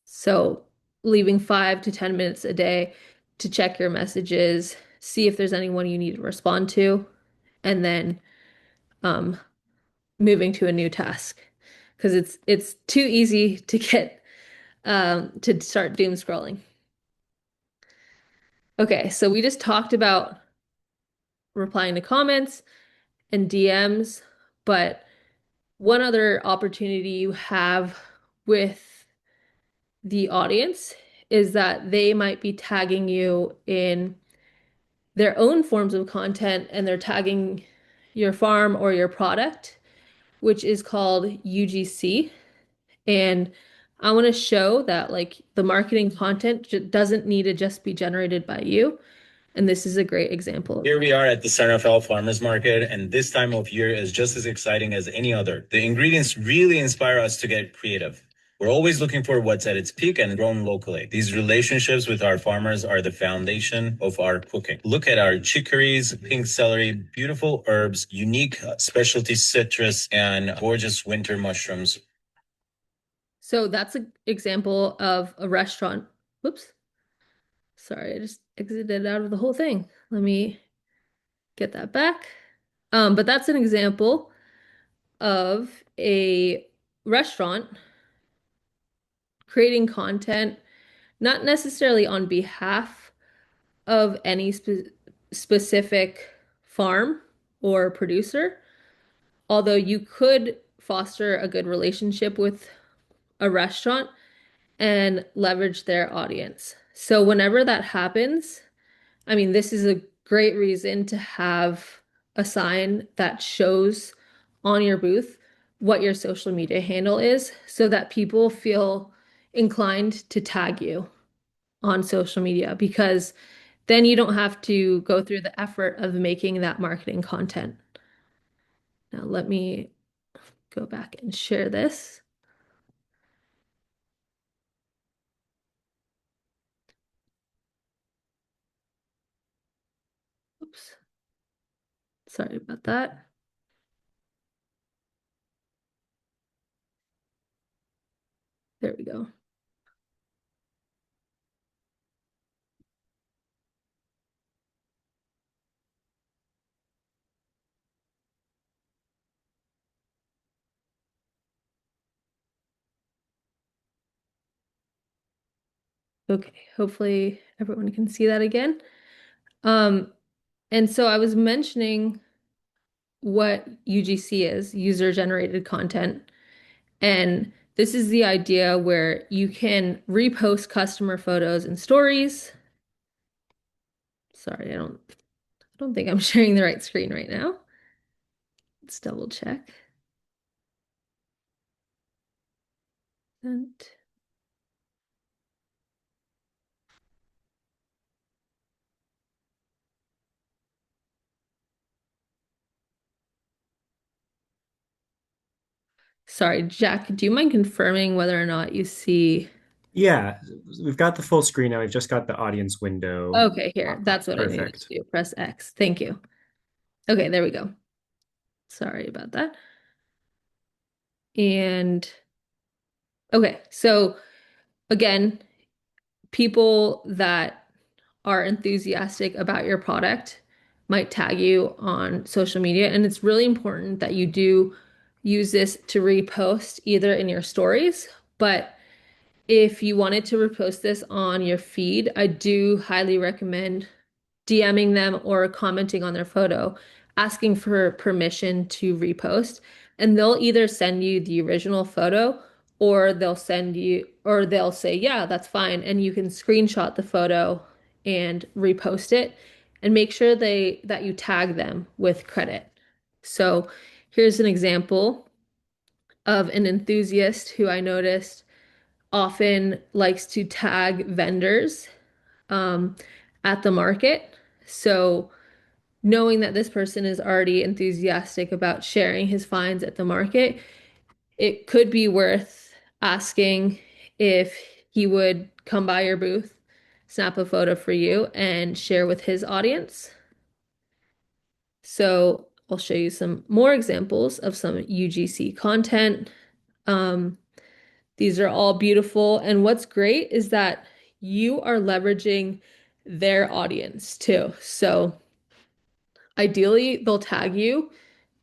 So leaving 5 to 10 minutes a day to check your messages, see if there's anyone you need to respond to, and then um, moving to a new task. Because it's too easy to get to start doom scrolling. Okay, so we just talked about replying to comments and DMs, but one other opportunity you have with the audience is that they might be tagging you in their own forms of content, and they're tagging your farm or your product, which is called UGC. And I want to show that like the marketing content doesn't need to just be generated by you. And this is a great example. Here we are at the San Rafael Farmers Market, and this time of year is just as exciting as any other. The ingredients really inspire us to get creative. We're always looking for what's at its peak and grown locally. These relationships with our farmers are the foundation of our cooking. Look at our chicories, pink celery, beautiful herbs, unique specialty citrus, and gorgeous winter mushrooms. So that's an example of a restaurant. Whoops. Sorry, I just exited out of the whole thing. Let me get that back. But that's an example of a restaurant creating content, not necessarily on behalf of any specific farm or producer, although you could foster a good relationship with a restaurant and leverage their audience. So whenever that happens, I mean, this is a great reason to have a sign that shows on your booth what your social media handle is so that people feel inclined to tag you on social media, because then you don't have to go through the effort of making that marketing content. Now, let me go back and share this. Oops. Sorry about that. There we go. Okay, hopefully everyone can see that again. And so I was mentioning what UGC is, user generated content. And This is the idea where you can repost customer photos and stories. Sorry, I don't think I'm sharing the right screen right now. Let's double check. And sorry, Jack, do you mind confirming whether or not you see? Yeah, we've got the full screen now. We've just got the audience window. Okay, here. That's what I needed to Perfect. do. Press X. Thank you. Okay, there we go. Sorry about that. And okay, so again, people that are enthusiastic about your product might tag you on social media, and it's really important that you do use this to repost either in your stories, but if you wanted to repost this on your feed, I do highly recommend DMing them or commenting on their photo, asking for permission to repost. And they'll either send you the original photo or they'll say, yeah, that's fine. And you can screenshot the photo and repost it and make sure that you tag them with credit. So here's an example of an enthusiast who I noticed often likes to tag vendors um, at the market. So knowing that this person is already enthusiastic about sharing his finds at the market, it could be worth asking if he would come by your booth, snap a photo for you, and share with his audience. So I'll show you some more examples of some UGC content. Um, these are all beautiful. And what's great is that you are leveraging their audience too. So ideally, they'll tag you,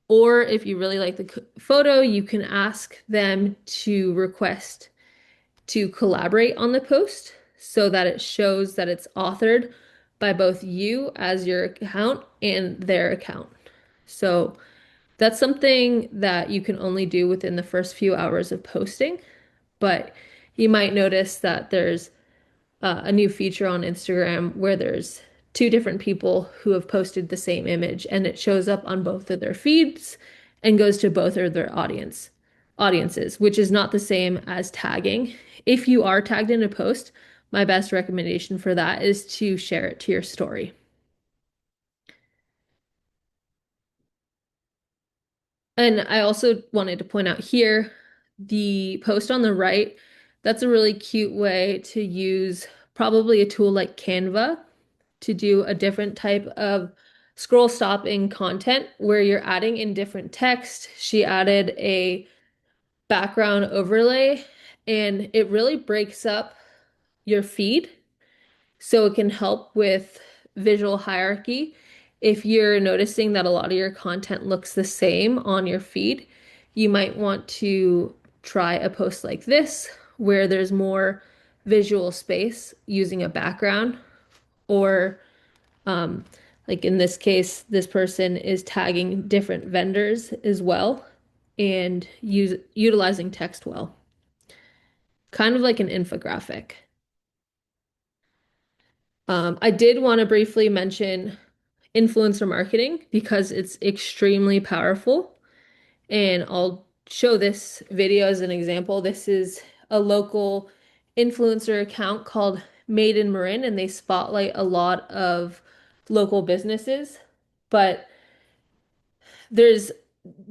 or if you really like the photo, you can ask them to request to collaborate on the post so that it shows that it's authored by both you as your account and their account. So that's something that you can only do within the first few hours of posting, but you might notice that there's a new feature on Instagram where there's two different people who have posted the same image and it shows up on both of their feeds and goes to both of their audiences, which is not the same as tagging. If you are tagged in a post, my best recommendation for that is to share it to your story. And I also wanted to point out here, the post on the right, that's a really cute way to use probably a tool like Canva to do a different type of scroll stopping content where you're adding in different text. She added a background overlay and it really breaks up your feed so it can help with visual hierarchy. If you're noticing that a lot of your content looks the same on your feed, you might want to try a post like this where there's more visual space using a background, or like in this case, this person is tagging different vendors as well and utilizing text well, kind of like an infographic. I did want to briefly mention influencer marketing because it's extremely powerful. And I'll show this video as an example. This is a local influencer account called Made in Marin, and they spotlight a lot of local businesses. But there's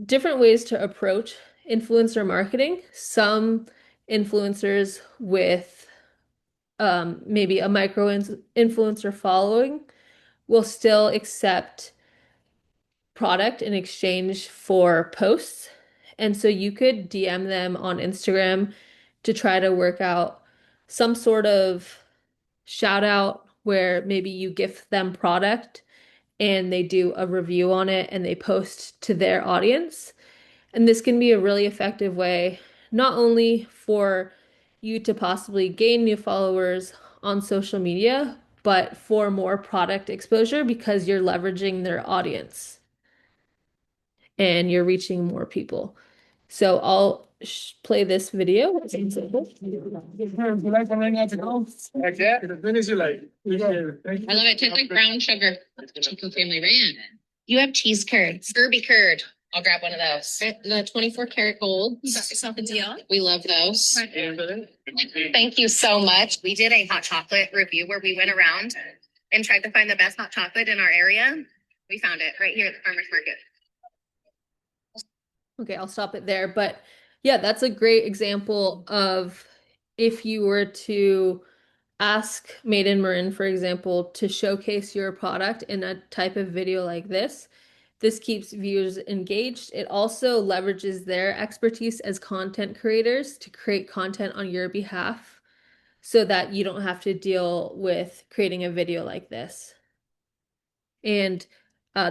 different ways to approach influencer marketing. Some influencers with maybe a micro influencer following will still accept product in exchange for posts. And so you could DM them on Instagram to try to work out some sort of shout out where maybe you gift them product and they do a review on it and they post to their audience. And this can be a really effective way, not only for you to possibly gain new followers on social media, but for more product exposure because you're leveraging their audience and you're reaching more people. So I'll play this video. Would you like something else to go? Like that? The finish you like. I love it. Tastes like brown sugar. Chico Family Ran. You have cheese curds. Irby curd. I'll grab one of those. The 24 karat gold. You got yourself a deal. We love those. Thank you so much. We did a hot chocolate review where we went around and tried to find the best hot chocolate in our area. We found it right here at the farmer's market. Okay, I'll stop it there. But yeah, that's a great example of if you were to ask Made in Marin, for example, to showcase your product in a type of video like this. This keeps viewers engaged. It also leverages their expertise as content creators to create content on your behalf so that you don't have to deal with creating a video like this. And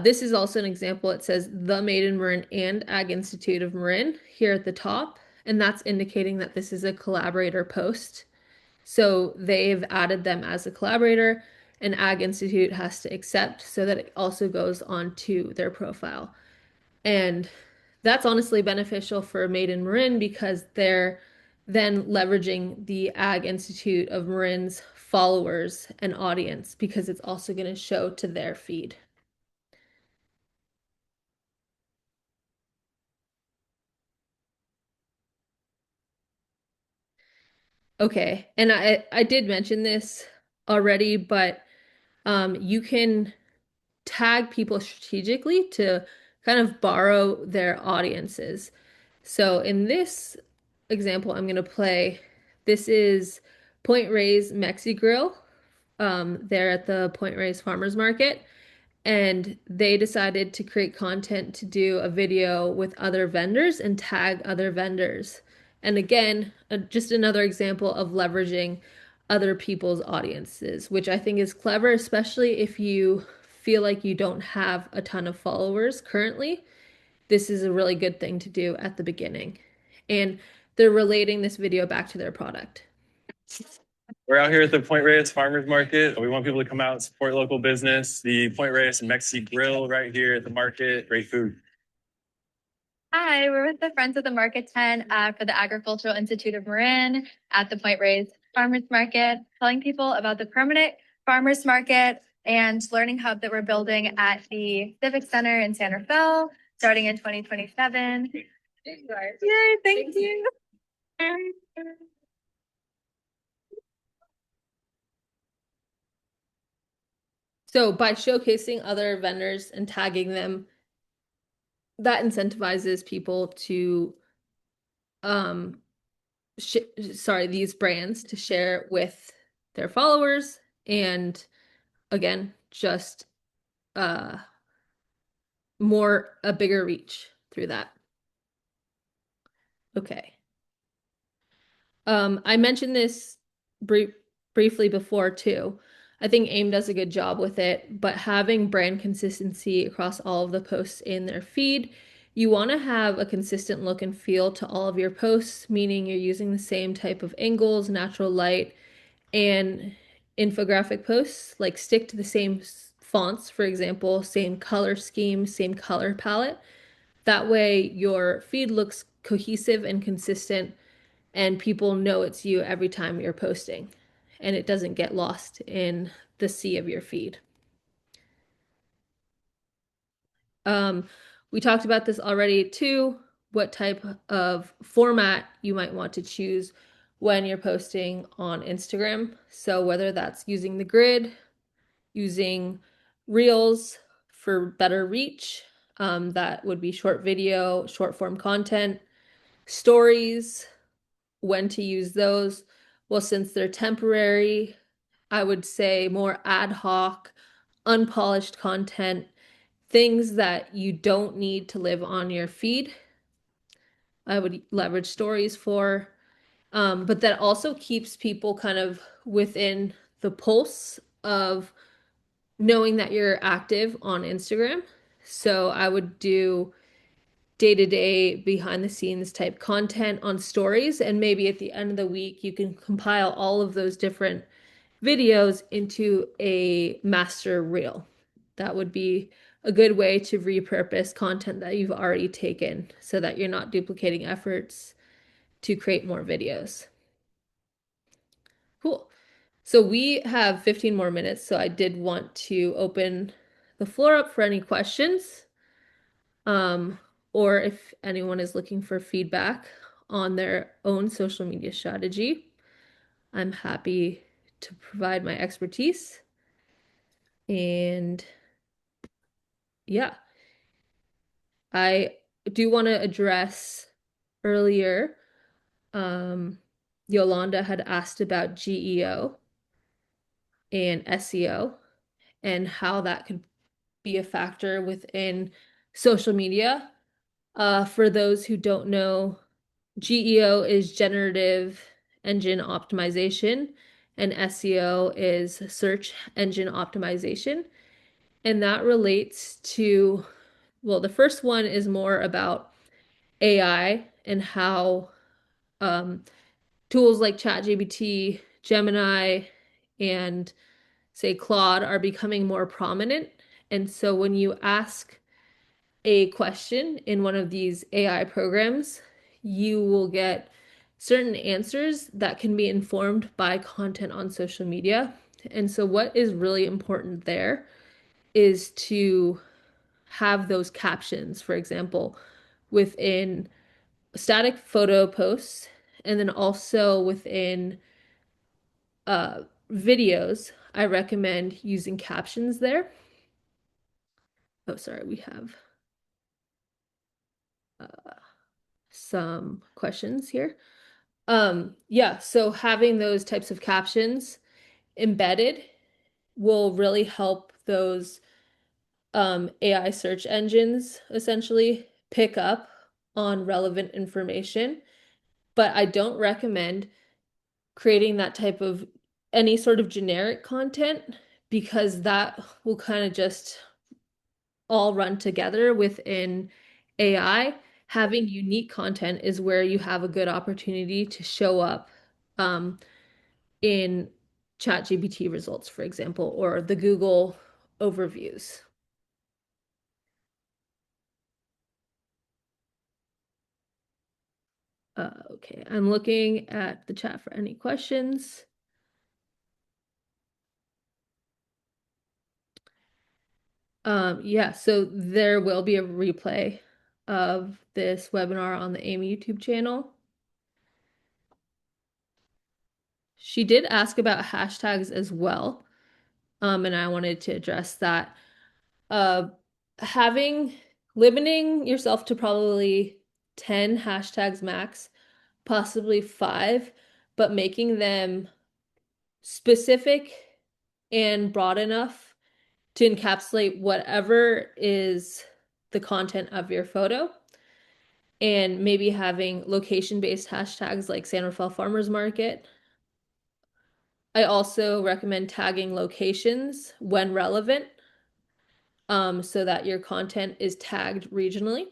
this is also an example. It says the Made in Marin and Ag Institute of Marin here at the top, and that's indicating that this is a collaborator post. So they've added them as a collaborator, and Ag Institute has to accept so that it also goes onto their profile. And that's honestly beneficial for Made in Marin because they're then leveraging the Ag Institute of Marin's followers and audience because it's also going to show to their feed. Okay, and I did mention this already, but you can tag people strategically to kind of borrow their audiences. So in this example, I'm going to play, this is Point Reyes Mexi Grill. They're at the Point Reyes Farmers Market, and they decided to create content to do a video with other vendors and tag other vendors. And again, just another example of leveraging other people's audiences, which I think is clever, especially if you feel like you don't have a ton of followers currently. This is a really good thing to do at the beginning. And they're relating this video back to their product. We're out here at the Point Reyes Farmers Market. We want people to come out and support local business. The Point Reyes Mexi Grill right here at the market. Great food. Hi, we're with the Friends of the Market tent for the Agricultural Institute of Marin at the Point Reyes Farmers Market, telling people about the permanent farmers market and learning hub that we're building at the Civic Center in San Rafael, starting in 2027. Yay, thank you. So by showcasing other vendors and tagging them, that incentivizes people to these brands to share with their followers, and again, just a bigger reach through that. Okay. I mentioned this briefly before too. I think AIM does a good job with it, but having brand consistency across all of the posts in their feed, you want to have a consistent look and feel to all of your posts, meaning you're using the same type of angles, natural light, and infographic posts, like stick to the same fonts, for example, same color scheme, same color palette. That way your feed looks cohesive and consistent, and people know it's you every time you're posting, and it doesn't get lost in the sea of your feed. We talked about this already too, what type of format you might want to choose when you're posting on Instagram. So whether that's using the grid, using Reels for better reach, that would be short video, short form content, stories, when to use those. Well, since they're temporary, I would say more ad hoc, unpolished content, things that you don't need to live on your feed. I would leverage stories for, but that also keeps people kind of within the pulse of knowing that you're active on Instagram. So I would do day-to-day behind the scenes type content on stories, and maybe at the end of the week you can compile all of those different videos into a master reel. That would be a good way to repurpose content that you've already taken so that you're not duplicating efforts to create more videos. Cool. So we have 15 more minutes, so I did want to open the floor up for any questions, or if anyone is looking for feedback on their own social media strategy, I'm happy to provide my expertise. And yeah, I do want to address earlier, Yolanda had asked about GEO and SEO and how that could be a factor within social media. For those who don't know, GEO is generative engine optimization, and SEO is search engine optimization. And that relates to, well, the first one is more about AI and how tools like ChatGPT, Gemini, and say Claude are becoming more prominent. And so when you ask a question in one of these AI programs, you will get certain answers that can be informed by content on social media. And so what is really important there is to have those captions, for example, within static photo posts, and then also within videos, I recommend using captions there. Oh, sorry, we have some questions here. Yeah, so having those types of captions embedded will really help those AI search engines essentially pick up on relevant information. But I don't recommend creating that type of any sort of generic content because that will kind of just all run together within AI. Having unique content is where you have a good opportunity to show up in ChatGPT results, for example, or the Google overviews. Okay, I'm looking at the chat for any questions. Yeah, so there will be a replay of this webinar on the Amy YouTube channel. She did ask about hashtags as well, and I wanted to address that. Limiting yourself to probably 10 hashtags max, possibly 5, but making them specific and broad enough to encapsulate whatever is the content of your photo, and maybe having location-based hashtags like San Rafael Farmers Market. I also recommend tagging locations when relevant, so that your content is tagged regionally.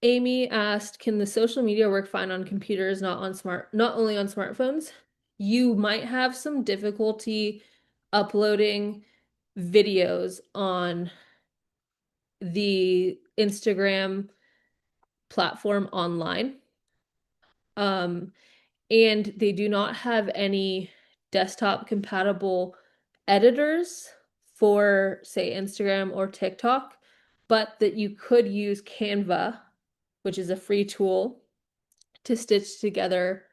Amy asked, can the social media work fine on computers, not only on smartphones? You might have some difficulty uploading videos on the Instagram platform online. And they do not have any desktop compatible editors for, say, Instagram or TikTok, but that you could use Canva, which is a free tool, to stitch together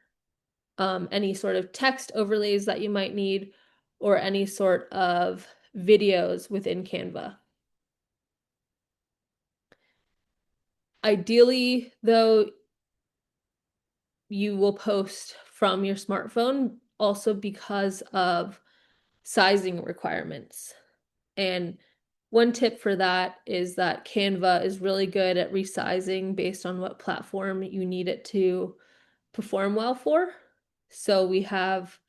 any sort of text overlays that you might need or any sort of videos within Canva. Ideally, though, you will post from your smartphone also because of sizing requirements. And one tip for that is that Canva is really good at resizing based on what platform you need it to perform well for. So we have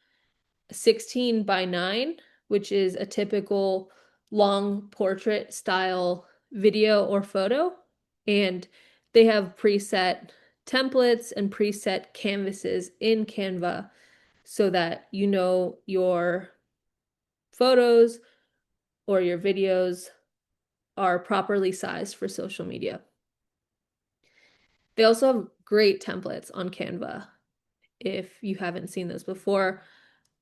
16:9, which is a typical long portrait style video or photo. And they have preset templates and preset canvases in Canva so that you know your photos or your videos are properly sized for social media. They also have great templates on Canva if you haven't seen those before.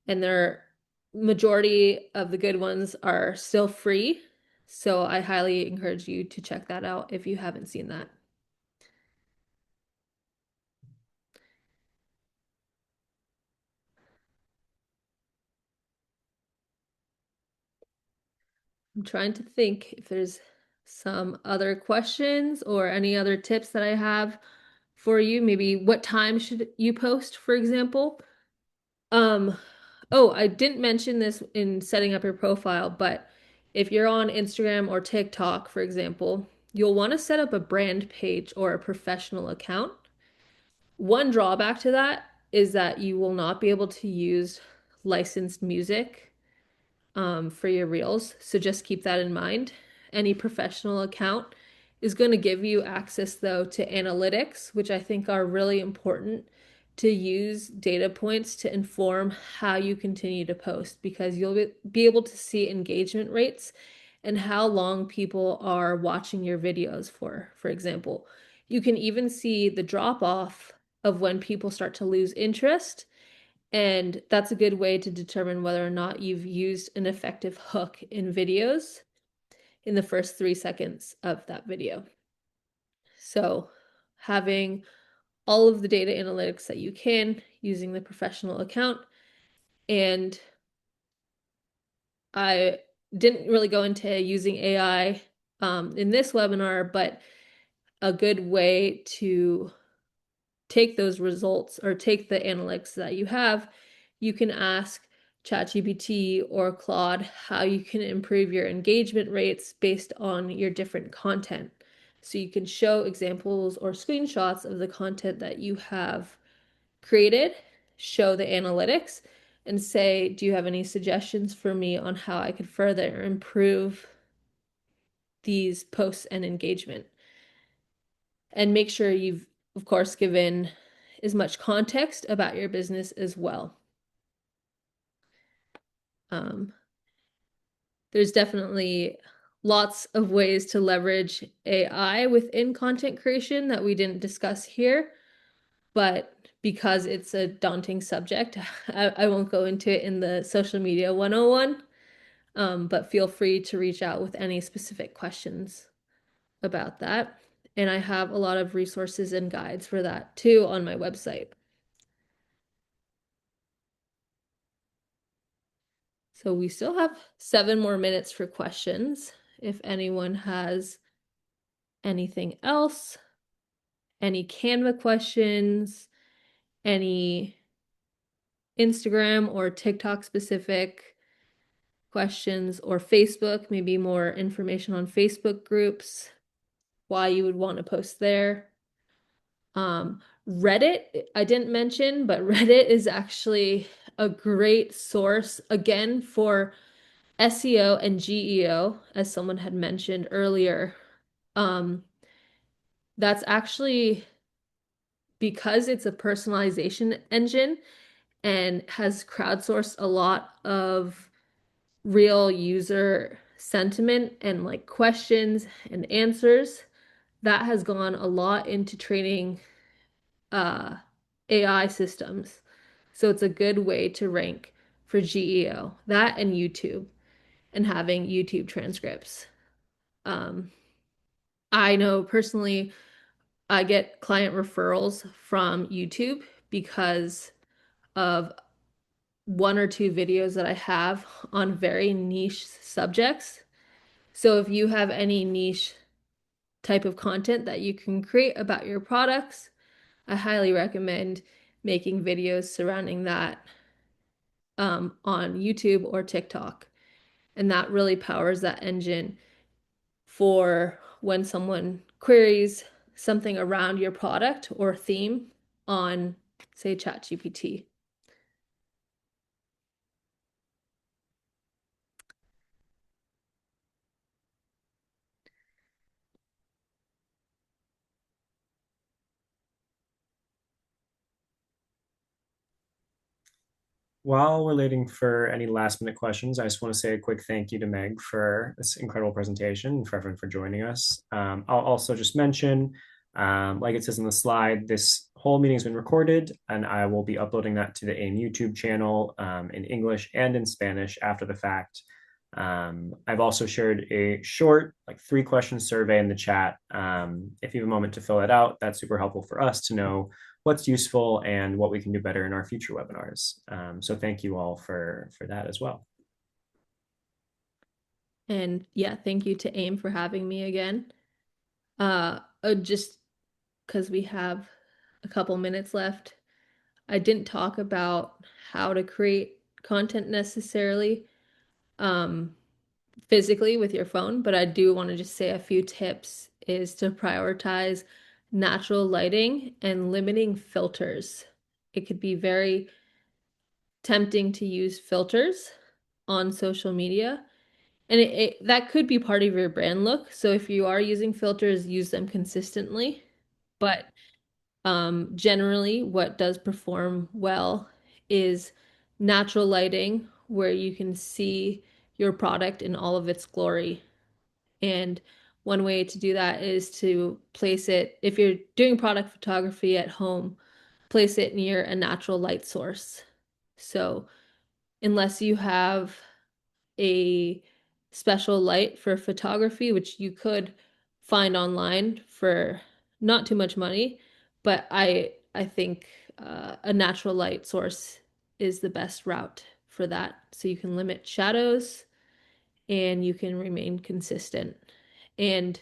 And their majority of the good ones are still free. So I highly encourage you to check that out if you haven't seen that. I'm trying to think if there's some other questions or any other tips that I have for you. Maybe what time should you post, for example? Oh, I didn't mention this in setting up your profile, but if you're on Instagram or TikTok, for example, you'll want to set up a brand page or a professional account. One drawback to that is that you will not be able to use licensed music for your reels. So just keep that in mind. Any professional account is going to give you access, though, to analytics, which I think are really important to use data points to inform how you continue to post, because you'll be able to see engagement rates and how long people are watching your videos for example. You can even see the drop off of when people start to lose interest. And that's a good way to determine whether or not you've used an effective hook in videos in the first 3 seconds of that video. So having all of the data analytics that you can using the professional account. And I didn't really go into using AI in this webinar, but a good way to take those results or take the analytics that you have, you can ask ChatGPT or Claude how you can improve your engagement rates based on your different content. So you can show examples or screenshots of the content that you have created, show the analytics, and say, do you have any suggestions for me on how I could further improve these posts and engagement? And make sure you've, of course, given as much context about your business as well. There's definitely lots of ways to leverage AI within content creation that we didn't discuss here, but because it's a daunting subject, I won't go into it in the social media 101, but feel free to reach out with any specific questions about that. And I have a lot of resources and guides for that too on my website. So we still have 7 more minutes for questions. If anyone has anything else, any Canva questions, any Instagram or TikTok specific questions, or Facebook, maybe more information on Facebook groups, why you would want to post there. Reddit, I didn't mention, but Reddit is actually a great source, again, for SEO and GEO, as someone had mentioned earlier. That's actually because it's a personalization engine and has crowdsourced a lot of real user sentiment and like questions and answers. That has gone a lot into training AI systems. So it's a good way to rank for GEO, that and YouTube, and having YouTube transcripts. I know personally, I get client referrals from YouTube because of 1 or 2 videos that I have on very niche subjects. So if you have any niche type of content that you can create about your products, I highly recommend making videos surrounding that on YouTube or TikTok. And that really powers that engine for when someone queries something around your product or theme on, say, ChatGPT. While we're waiting for any last minute questions, I just want to say a quick thank you to Meg for this incredible presentation and for everyone for joining us. I'll also just mention Like it says in the slide, this whole meeting has been recorded, and I will be uploading that to the AIM YouTube channel in English and in Spanish after the fact. I've also shared a short, like 3-question survey in the chat. If you have a moment to fill it out, that's super helpful for us to know what's useful and what we can do better in our future webinars. So thank you all for that as well. And yeah, thank you to AIM for having me again. Just because we have a couple minutes left, I didn't talk about how to create content necessarily physically with your phone, but I do want to just say a few tips is to prioritize natural lighting and limiting filters. It could be very tempting to use filters on social media, and that could be part of your brand look. So if you are using filters, use them consistently. But generally, what does perform well is natural lighting where you can see your product in all of its glory. And one way to do that is to place it, if you're doing product photography at home, place it near a natural light source. So unless you have a special light for photography, which you could find online for not too much money, but I think a natural light source is the best route for that. So you can limit shadows and you can remain consistent. And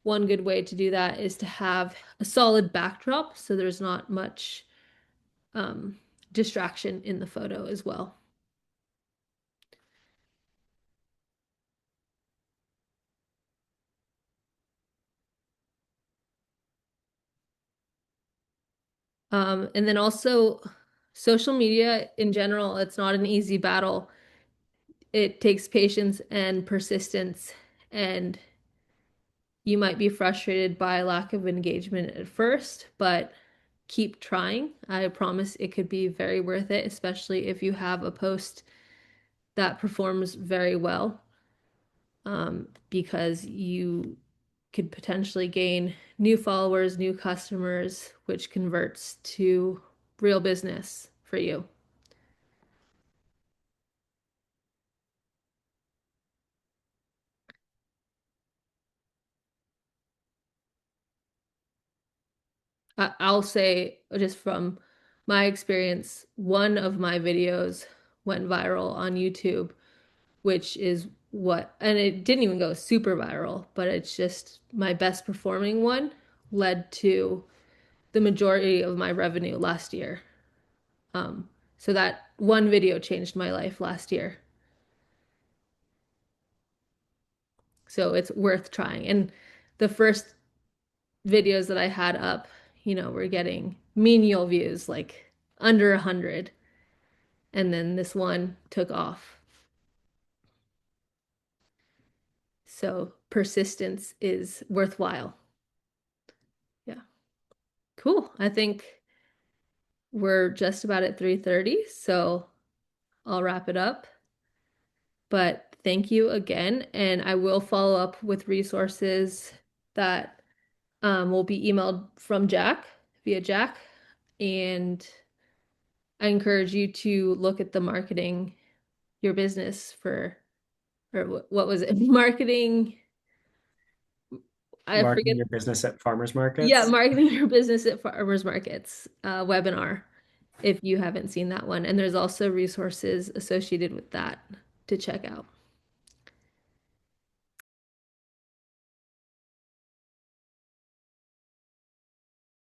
one good way to do that is to have a solid backdrop so there's not much distraction in the photo as well. And then also social media in general, it's not an easy battle. It takes patience and persistence, and you might be frustrated by lack of engagement at first, but keep trying. I promise it could be very worth it, especially if you have a post that performs very well, because you could potentially gain new followers, new customers, which converts to real business for you. I'll say just from my experience, one of my videos went viral on YouTube, which is and it didn't even go super viral, but it's just my best performing one led to the majority of my revenue last year. So that one video changed my life last year. So it's worth trying. And the first videos that I had up, were getting menial views, like under 100. And then this one took off. So persistence is worthwhile. Yeah. Cool. I think we're just about at 3:30, so I'll wrap it up. But thank you again, and I will follow up with resources that will be emailed from Jack via Jack. And I encourage you to look at the marketing your business or what was it? Marketing Your business at farmers markets. Yeah, marketing your business at farmers markets webinar, if you haven't seen that one. And there's also resources associated with that to check out.